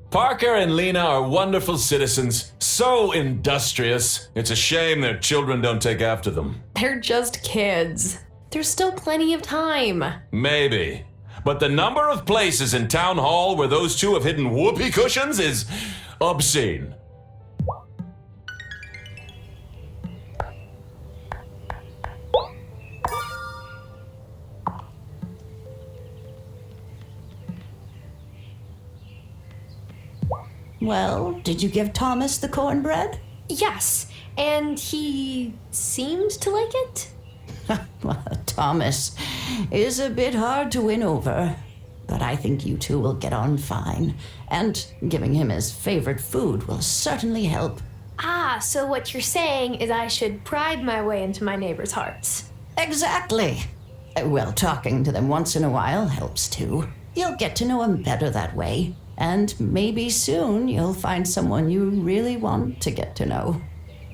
Parker and Lena are wonderful citizens, so industrious. It's a shame their children don't take after them. They're just kids. There's still plenty of time. Maybe. But the number of places in town hall where those two have hidden whoopee cushions is obscene. Well, did you give Thomas the cornbread? Yes, and he seemed to like it. Well, Thomas is a bit hard to win over, but I think you two will get on fine, and giving him his favorite food will certainly help. Ah, so what you're saying is I should bribe my way into my neighbors' hearts. Exactly. Well, talking to them once in a while helps too. You'll get to know them better that way. And maybe soon you'll find someone you really want to get to know.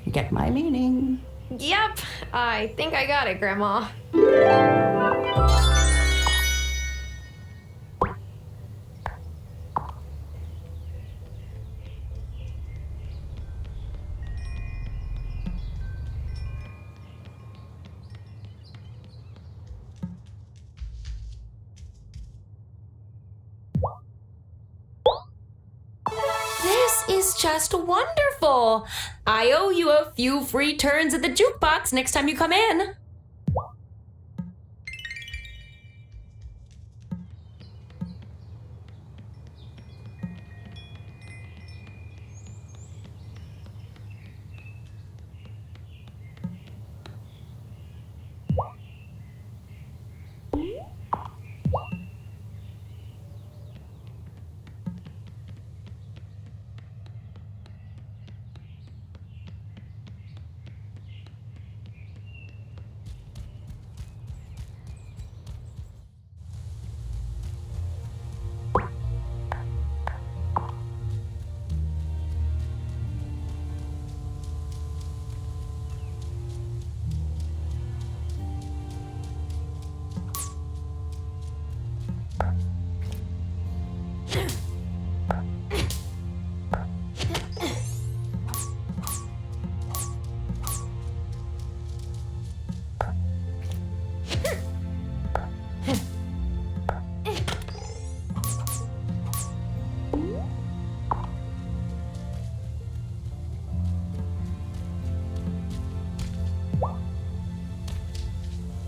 You get my meaning? Yep, I think I got it, Grandma. This is just wonderful. I owe you a few free turns at the jukebox next time you come in.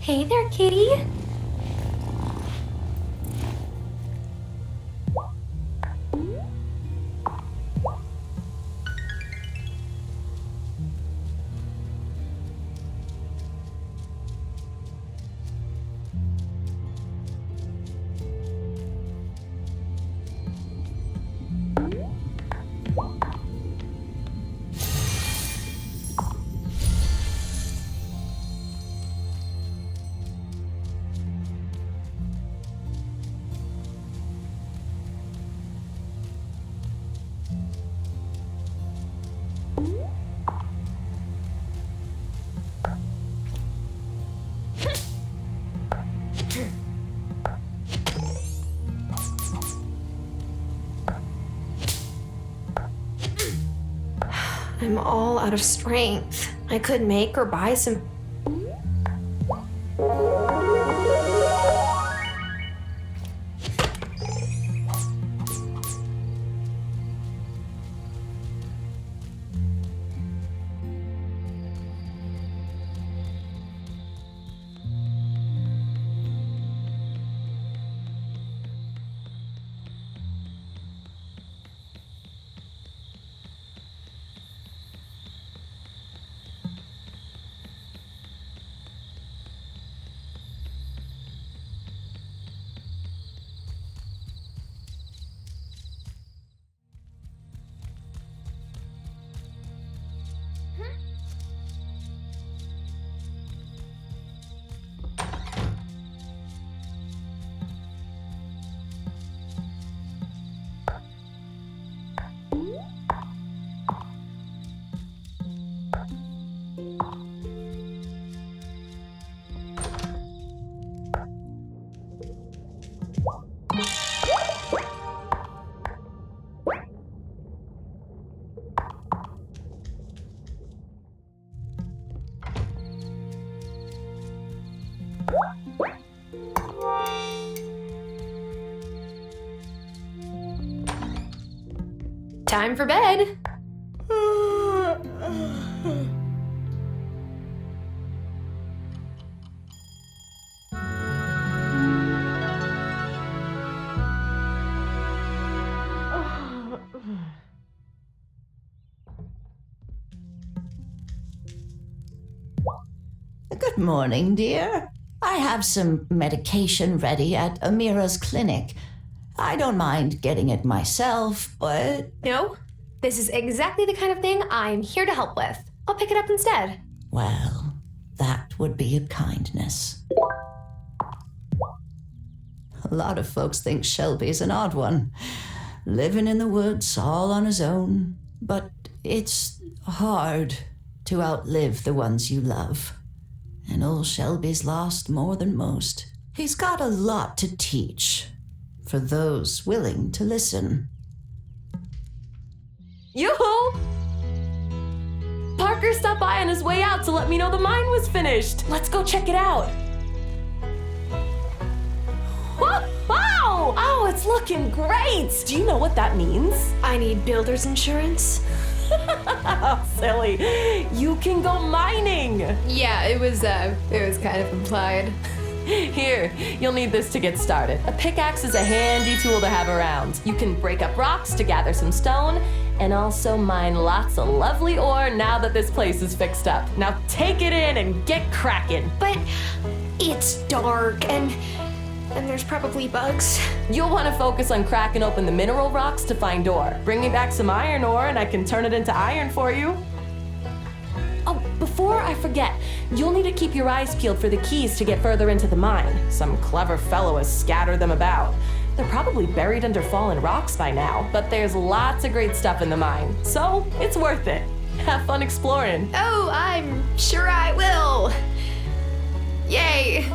Hey there, kitty. I'm all out of strength. I could make or buy some. Time for bed. Good morning, dear. I have some medication ready at Amira's clinic. I don't mind getting it myself, but... No, this is exactly the kind of thing I'm here to help with. I'll pick it up instead. Well, that would be a kindness. A lot of folks think Shelby's an odd one, living in the woods all on his own. But it's hard to outlive the ones you love. And old Shelby's lost more than most. He's got a lot to teach for those willing to listen. Yoo-hoo! Parker stopped by on his way out to let me know the mine was finished. Let's go check it out. Wow! Oh, it's looking great! Do you know what that means? I need builder's insurance. Silly. You can go mining. Yeah, it was kind of implied. Here, you'll need this to get started. A pickaxe is a handy tool to have around. You can break up rocks to gather some stone, and also mine lots of lovely ore now that this place is fixed up. Now take it in and get cracking. But it's dark and there's probably bugs. You'll want to focus on cracking open the mineral rocks to find ore. Bring me back some iron ore and I can turn it into iron for you. Oh, before I forget, you'll need to keep your eyes peeled for the keys to get further into the mine. Some clever fellow has scattered them about. They're probably buried under fallen rocks by now, but there's lots of great stuff in the mine, so it's worth it. Have fun exploring. Oh, I'm sure I will. Yay.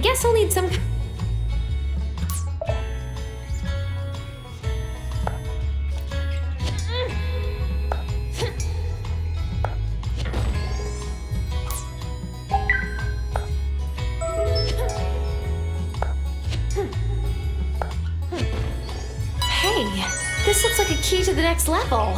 guess I'll need some... Hey, this looks like a key to the next level.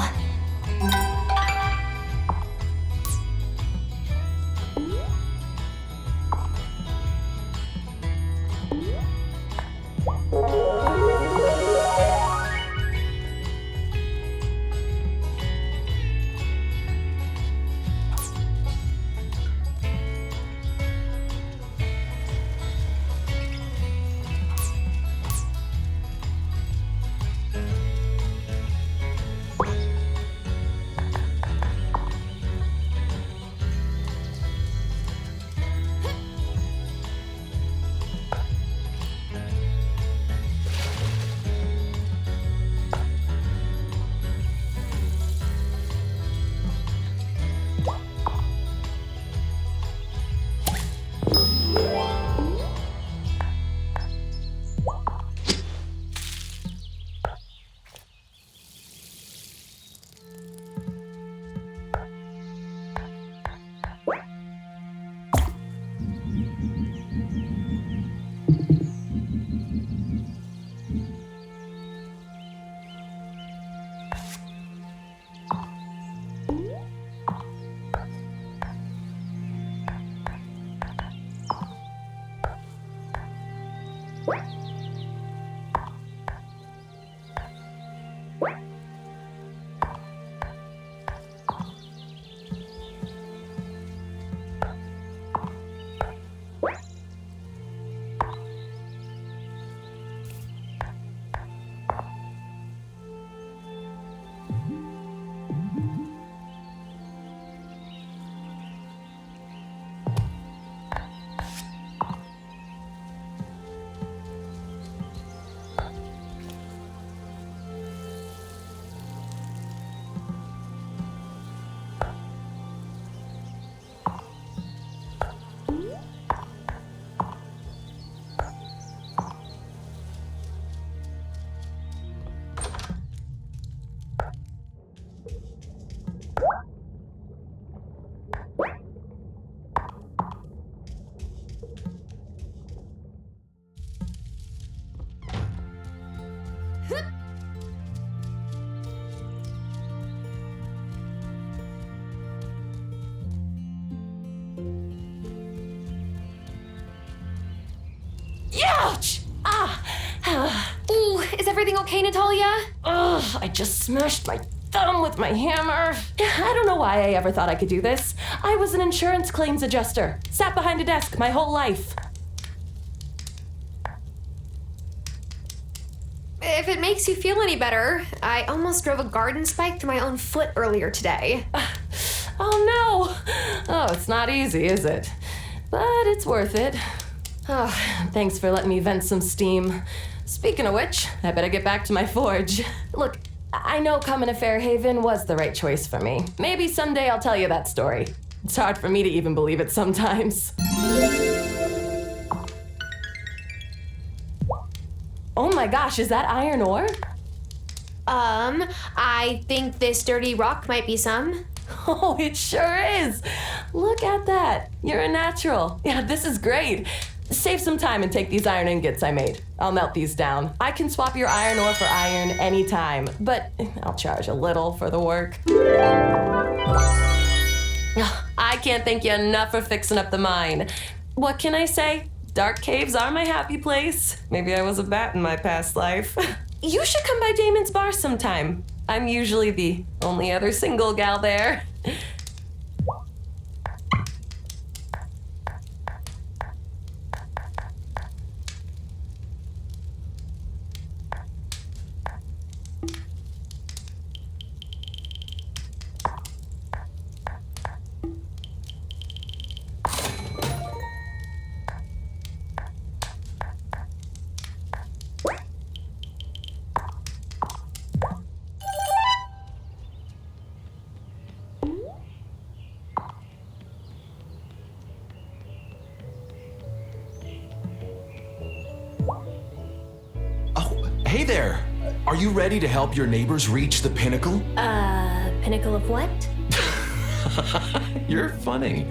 Ouch! Ooh, is everything okay, Natalia? Ugh, I just smashed my thumb with my hammer. I don't know why I ever thought I could do this. I was an insurance claims adjuster. Sat behind a desk my whole life. If it makes you feel any better, I almost drove a garden spike through my own foot earlier today. Oh no! Oh, it's not easy, is it? But it's worth it. Oh, thanks for letting me vent some steam. Speaking of which, I better get back to my forge. Look, I know coming to Fairhaven was the right choice for me. Maybe someday I'll tell you that story. It's hard for me to even believe it sometimes. Oh my gosh, is that iron ore? I think this dirty rock might be some. Oh, it sure is. Look at that. You're a natural. Yeah, this is great. Save some time and take these iron ingots I made. I'll melt these down. I can swap your iron ore for iron anytime, but I'll charge a little for the work. I can't thank you enough for fixing up the mine. What can I say? Dark caves are my happy place. Maybe I was a bat in my past life. You should come by Damon's bar sometime. I'm usually the only other single gal there. Hey there. Are you ready to help your neighbors reach the pinnacle? Pinnacle of what? You're funny.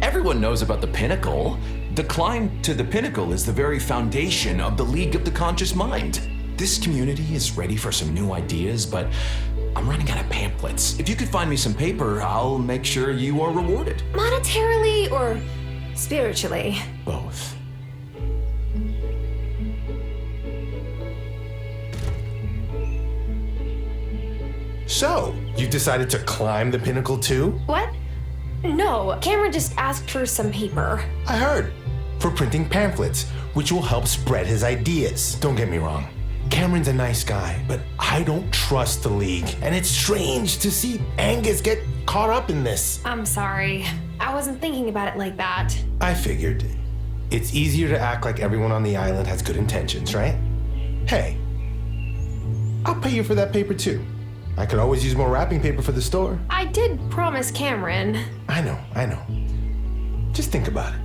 Everyone knows about the pinnacle. The climb to the pinnacle is the very foundation of the League of the Conscious Mind. This community is ready for some new ideas, but I'm running out of pamphlets. If you could find me some paper, I'll make sure you are rewarded. Monetarily or spiritually? Both. So, you decided to climb the pinnacle too? What? No, Cameron just asked for some paper. I heard. For printing pamphlets, which will help spread his ideas. Don't get me wrong. Cameron's a nice guy, but I don't trust the League. And it's strange to see Angus get caught up in this. I'm sorry. I wasn't thinking about it like that. I figured. It's easier to act like everyone on the island has good intentions, right? Hey, I'll pay you for that paper too. I could always use more wrapping paper for the store. I did promise Cameron. I know. Just think about it.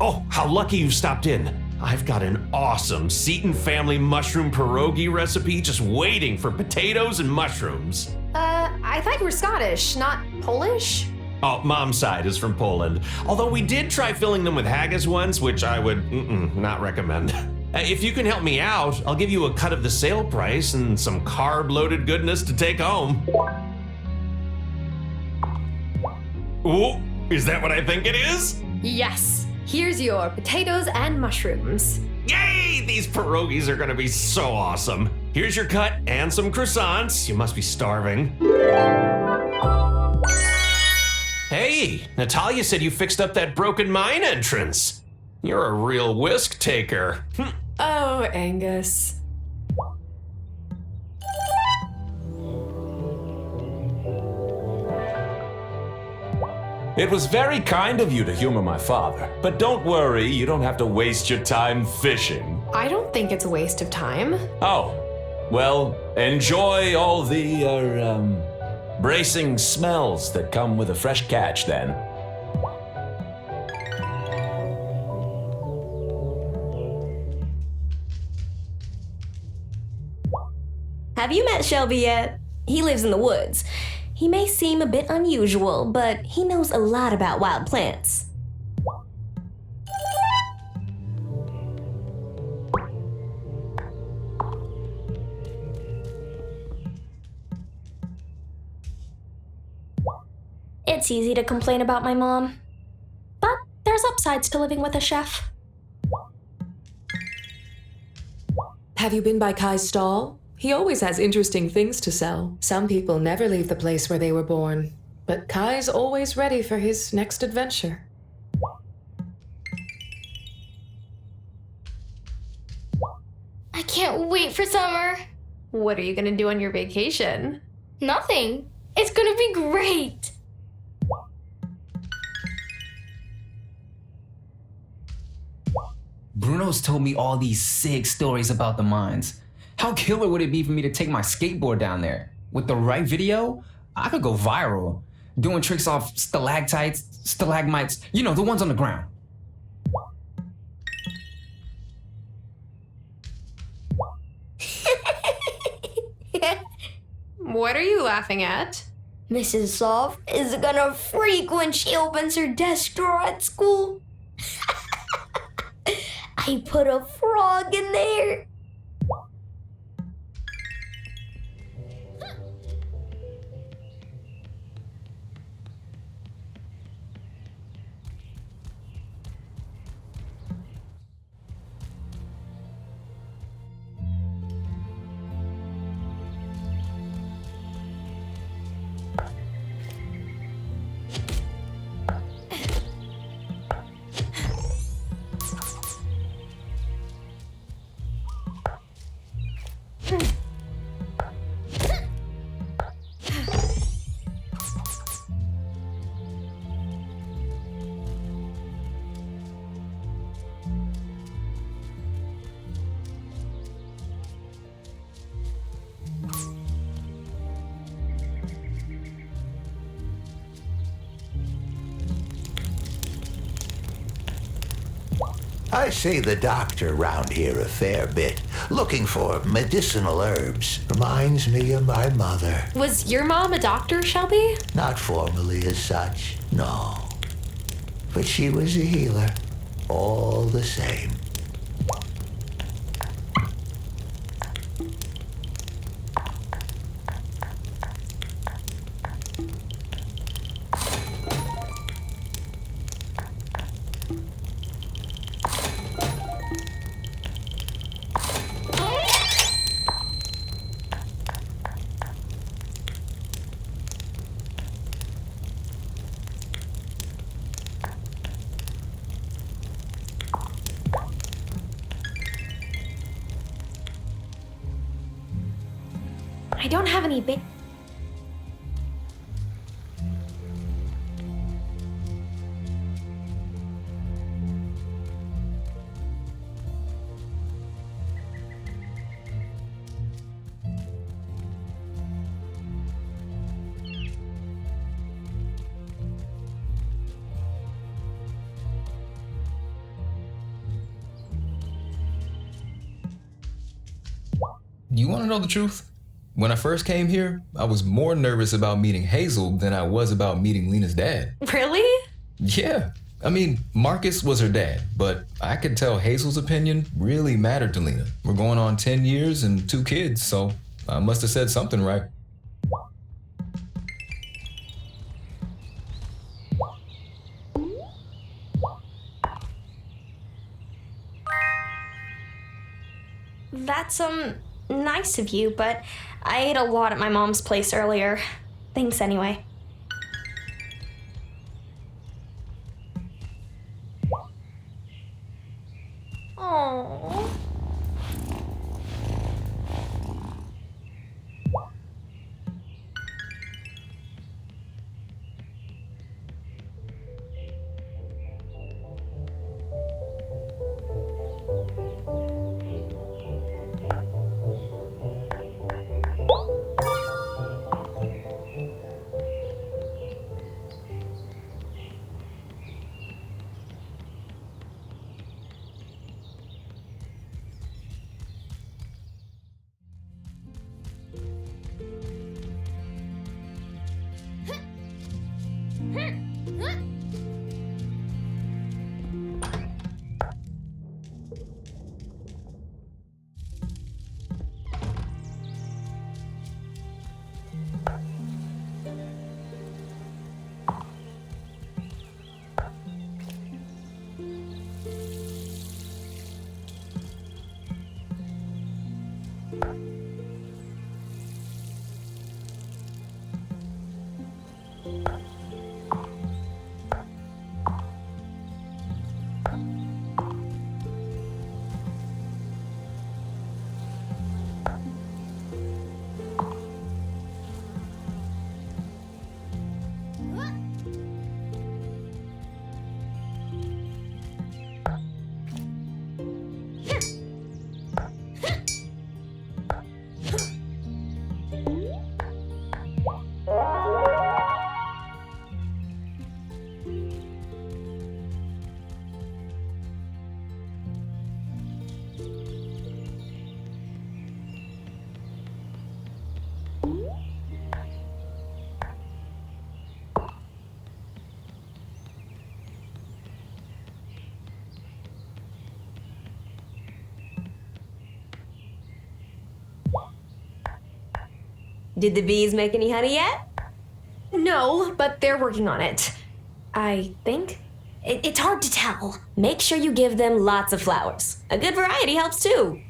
Oh, how lucky you stopped in. I've got an awesome Seton family mushroom pierogi recipe just waiting for potatoes and mushrooms. I thought you were Scottish, not Polish? Oh, mom's side is from Poland. Although we did try filling them with haggis once, which I would not recommend. If you can help me out, I'll give you a cut of the sale price and some carb-loaded goodness to take home. Ooh, is that what I think it is? Yes. Here's your potatoes and mushrooms. Yay! These pierogies are gonna be so awesome. Here's your cut and some croissants. You must be starving. Hey, Natalia said you fixed up that broken mine entrance. You're a real whisk taker. Oh, Angus. It was very kind of you to humor my father, but don't worry, you don't have to waste your time fishing. I don't think it's a waste of time. Oh, well, enjoy all the, bracing smells that come with a fresh catch then. Have you met Shelby yet? He lives in the woods. He may seem a bit unusual, but he knows a lot about wild plants. It's easy to complain about my mom, but there's upsides to living with a chef. Have you been by Kai's stall? He always has interesting things to sell. Some people never leave the place where they were born, but Kai's always ready for his next adventure. I can't wait for summer. What are you gonna do on your vacation? Nothing. It's gonna be great. Bruno's told me all these sick stories about the mines. How killer would it be for me to take my skateboard down there? With the right video, I could go viral. Doing tricks off stalactites, stalagmites, you know, the ones on the ground. What are you laughing at? Mrs. Soft is gonna freak when she opens her desk drawer at school. I put a frog in there. I see the doctor round here a fair bit, looking for medicinal herbs. Reminds me of my mother. Was your mom a doctor, Shelby? Not formally as such, no. But she was a healer, all the same. I don't have any big. You want to know the truth? When I first came here, I was more nervous about meeting Hazel than I was about meeting Lena's dad. Really? Yeah. I mean, Marcus was her dad, but I could tell Hazel's opinion really mattered to Lena. We're going on 10 years and 2 kids, so I must have said something right. That's, nice of you, but I ate a lot at my mom's place earlier. Thanks anyway. Aww. Did the bees make any honey yet? No, but they're working on it. I think. It's hard to tell. Make sure you give them lots of flowers. A good variety helps too.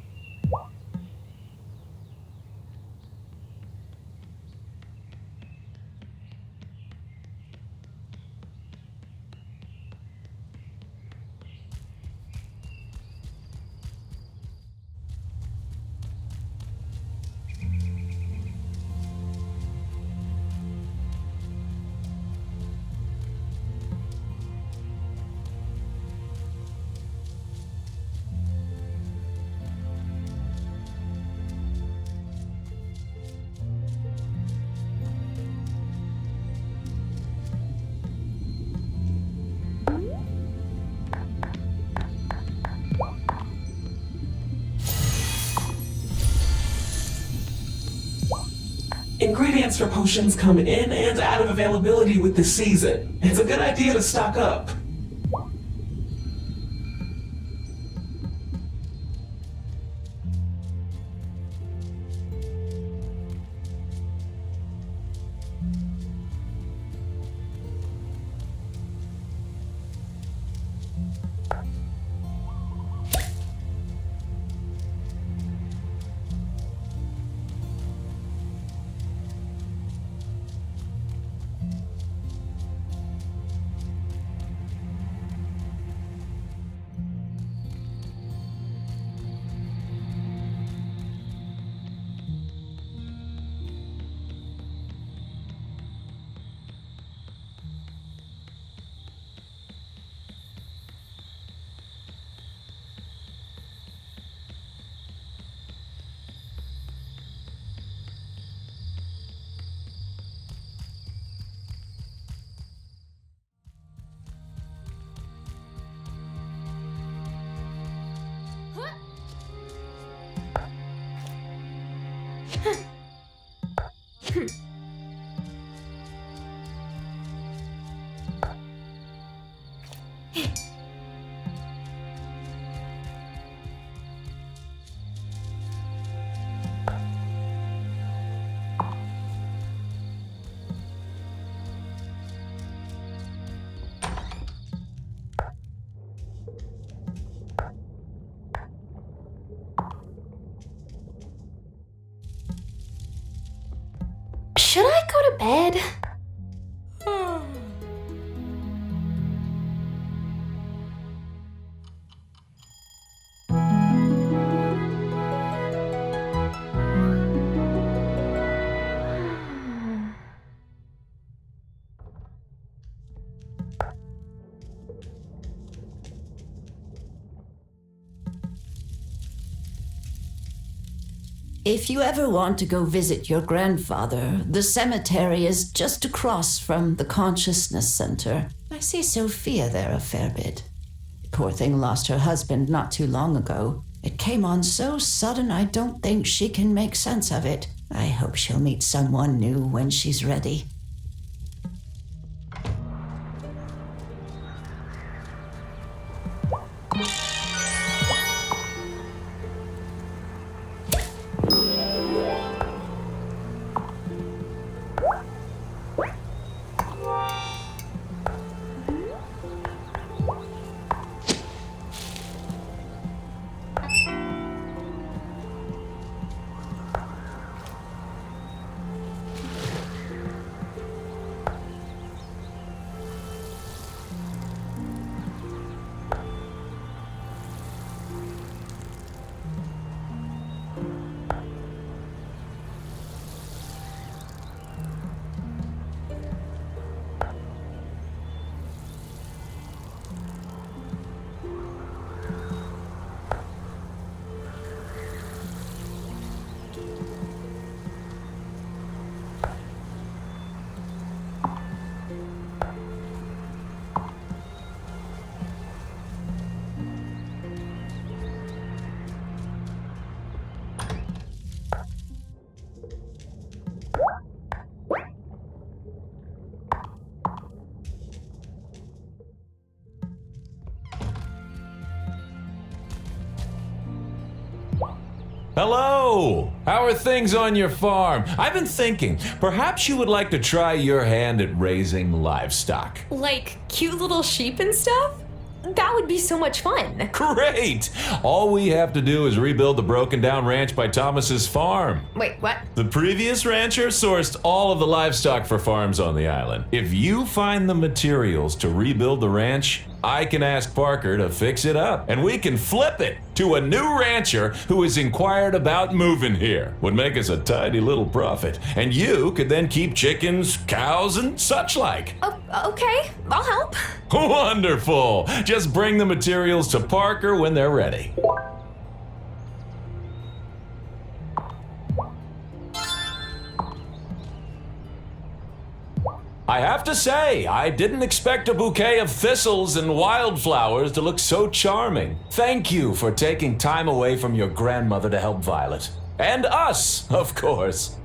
Ingredients for potions come in and out of availability with the season. It's a good idea to stock up. Should I go to bed? If you ever want to go visit your grandfather, the cemetery is just across from the Consciousness Center. I see Sophia there a fair bit. Poor thing lost her husband not too long ago. It came on so sudden I don't think she can make sense of it. I hope she'll meet someone new when she's ready. Hello! How are things on your farm? I've been thinking, perhaps you would like to try your hand at raising livestock. Like cute little sheep and stuff? That would be so much fun. Great! All we have to do is rebuild the broken down ranch by Thomas's farm. Wait, what? The previous rancher sourced all of the livestock for farms on the island. If you find the materials to rebuild the ranch, I can ask Parker to fix it up, and we can flip it to a new rancher who has inquired about moving here. Would make us a tiny little profit, and you could then keep chickens, cows, and such like. Oh, okay, I'll help. Wonderful! Just bring the materials to Parker when they're ready. I have to say, I didn't expect a bouquet of thistles and wildflowers to look so charming. Thank you for taking time away from your grandmother to help Violet. And us, of course.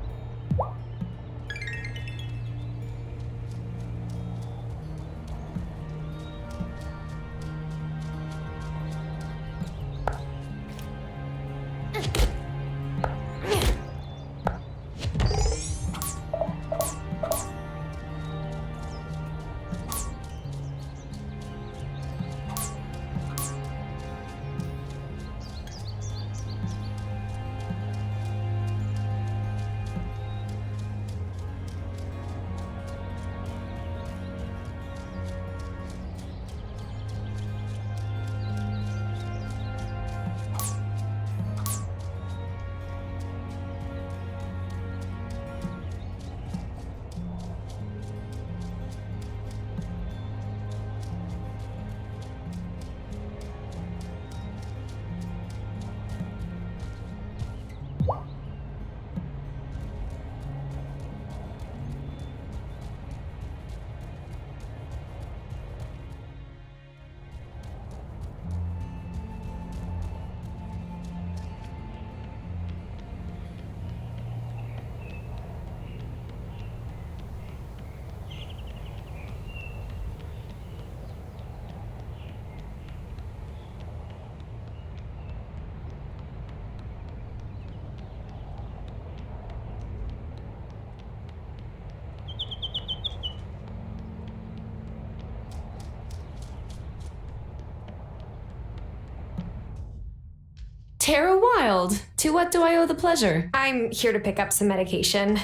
Tara Wylde. To what do I owe the pleasure? I'm here to pick up some medication.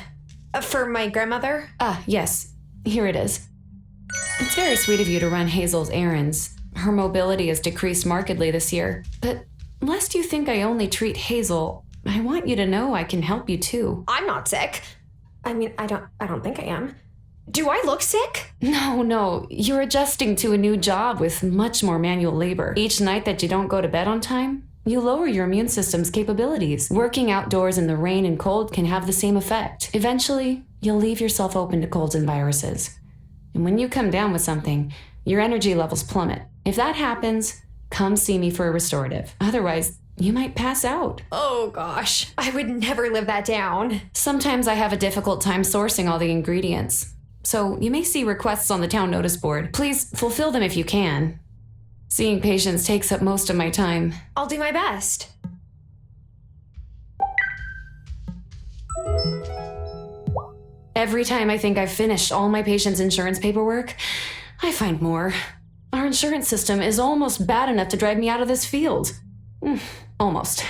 For my grandmother? Yes. Here it is. It's very sweet of you to run Hazel's errands. Her mobility has decreased markedly this year. But lest you think I only treat Hazel, I want you to know I can help you too. I'm not sick. I mean, I don't think I am. Do I look sick? No. You're adjusting to a new job with much more manual labor. Each night that you don't go to bed on time, you lower your immune system's capabilities. Working outdoors in the rain and cold can have the same effect. Eventually, you'll leave yourself open to colds and viruses. And when you come down with something, your energy levels plummet. If that happens, come see me for a restorative. Otherwise, you might pass out. Oh gosh, I would never live that down. Sometimes I have a difficult time sourcing all the ingredients. So you may see requests on the town notice board. Please fulfill them if you can. Seeing patients takes up most of my time. I'll do my best. Every time I think I've finished all my patients' insurance paperwork, I find more. Our insurance system is almost bad enough to drive me out of this field. Almost.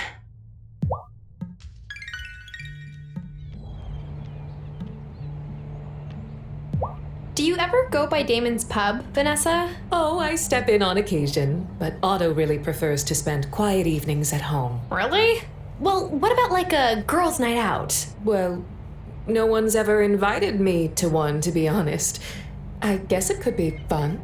Do you ever go by Damon's pub, Vanessa? Oh, I step in on occasion, but Otto really prefers to spend quiet evenings at home. Really? Well, what about like a girls' night out? Well, no one's ever invited me to one, to be honest. I guess it could be fun.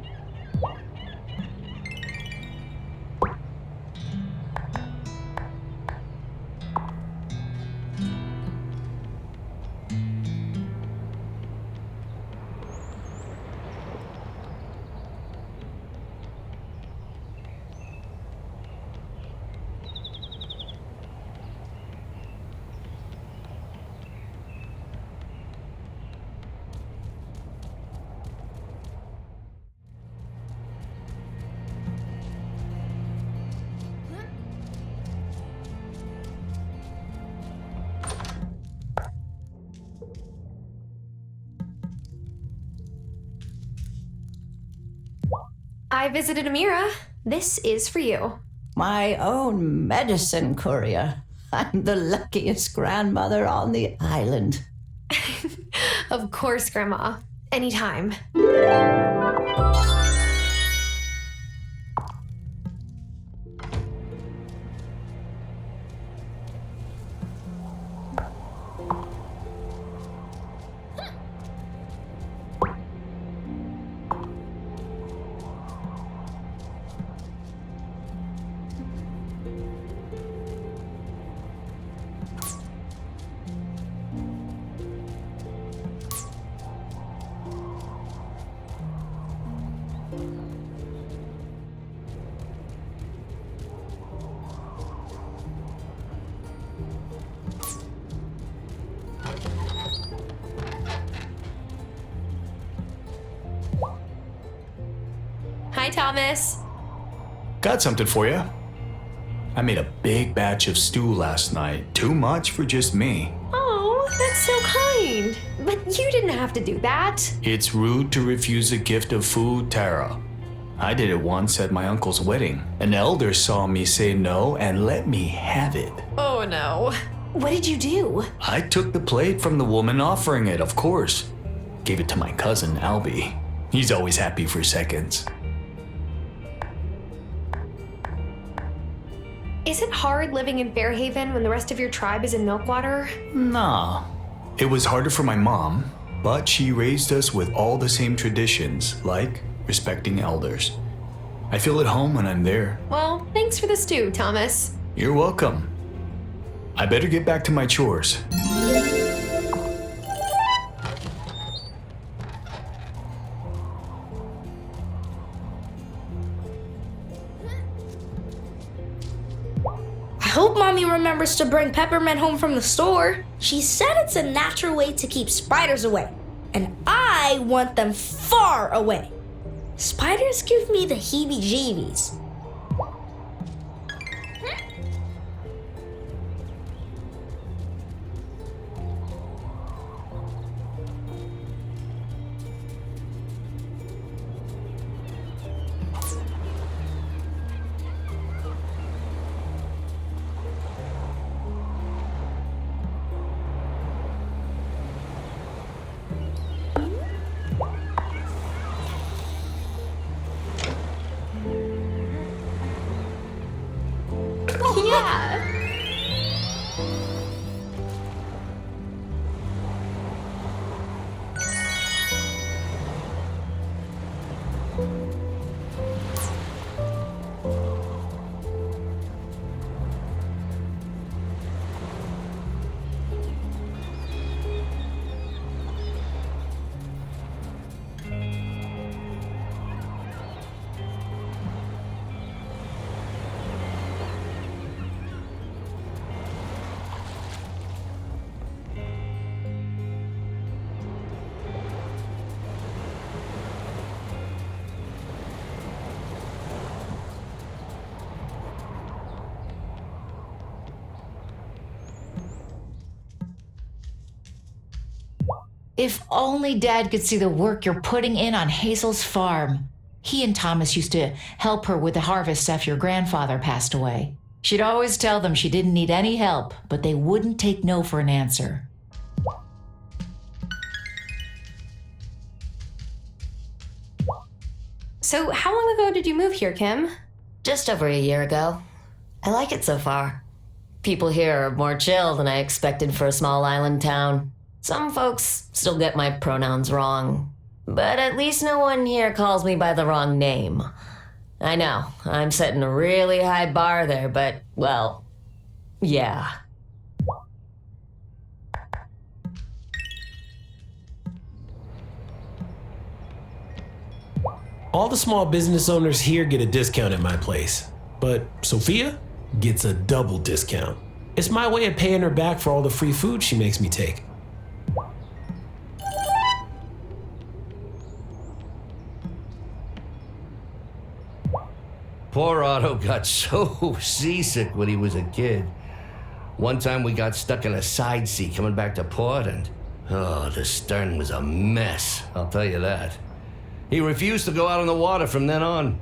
I visited Amira. This is for you. My own medicine courier. I'm the luckiest grandmother on the island. Of course, Grandma. Anytime. Hi, Thomas. Got something for you. I made a big batch of stew last night. Too much for just me. Oh, that's so kind. But you didn't have to do that. It's rude to refuse a gift of food, Tara. I did it once at my uncle's wedding. An elder saw me say no and let me have it. Oh no. What did you do? I took the plate from the woman offering it, of course. Gave it to my cousin, Albie. He's always happy for seconds. Is it hard living in Fairhaven when the rest of your tribe is in Milkwater? Nah. It was harder for my mom, but she raised us with all the same traditions, like respecting elders. I feel at home when I'm there. Well, thanks for the stew, Thomas. You're welcome. I better get back to my chores. I hope Mommy remembers to bring peppermint home from the store. She said it's a natural way to keep spiders away, and I want them far away. Spiders give me the heebie-jeebies. If only Dad could see the work you're putting in on Hazel's farm. He and Thomas used to help her with the harvest after your grandfather passed away. She'd always tell them she didn't need any help, but they wouldn't take no for an answer. So, how long ago did you move here, Kim? Just over a year ago. I like it so far. People here are more chill than I expected for a small island town. Some folks still get my pronouns wrong, but at least no one here calls me by the wrong name. I know, I'm setting a really high bar there, but, well, yeah. All the small business owners here get a discount at my place, but Sophia gets a double discount. It's my way of paying her back for all the free food she makes me take. Poor Otto got so seasick when he was a kid. One time we got stuck in a side seat coming back to port, and the stern was a mess, I'll tell you that. He refused to go out on the water from then on.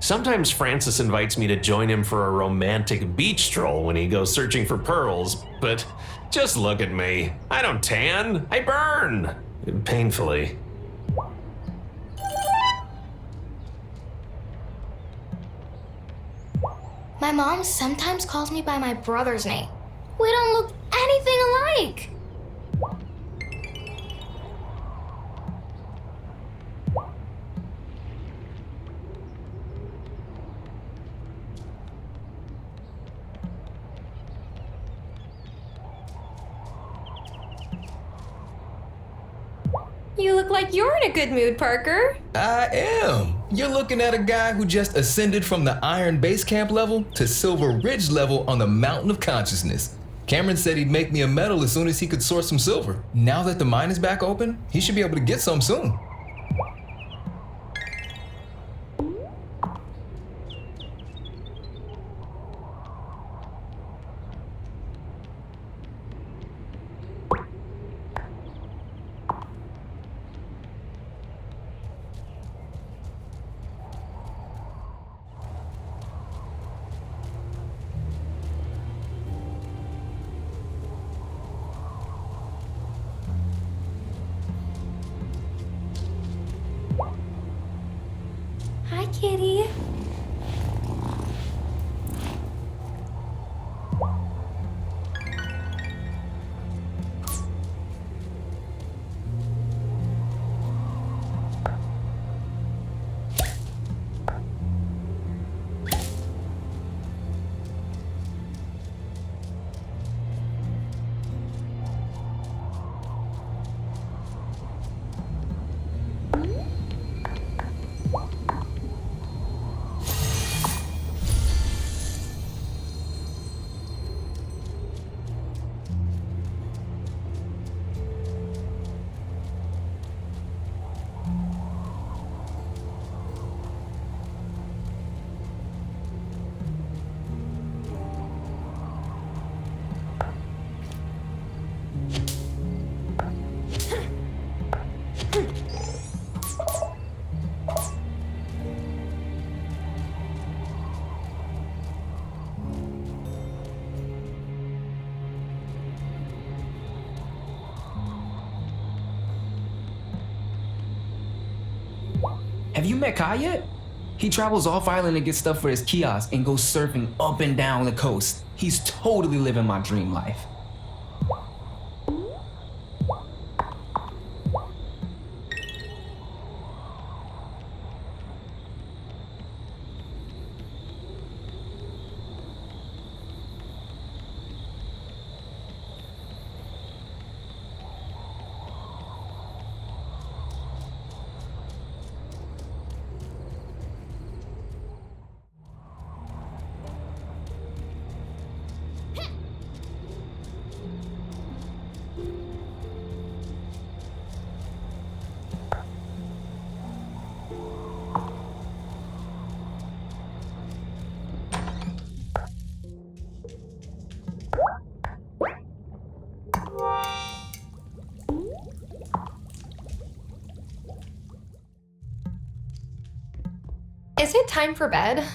Sometimes Francis invites me to join him for a romantic beach stroll when he goes searching for pearls, but just look at me. I don't tan, I burn. Painfully. My mom sometimes calls me by my brother's name. We don't look anything alike. You look like you're in a good mood, Parker. I am. You're looking at a guy who just ascended from the Iron Base Camp level to Silver Ridge level on the Mountain of Consciousness. Cameron said he'd make me a medal as soon as he could source some silver. Now that the mine is back open, he should be able to get some soon. Hi, kitty. Have you met Kai yet? He travels off island to get stuff for his kiosk and goes surfing up and down the coast. He's totally living my dream life. Is it time for bed?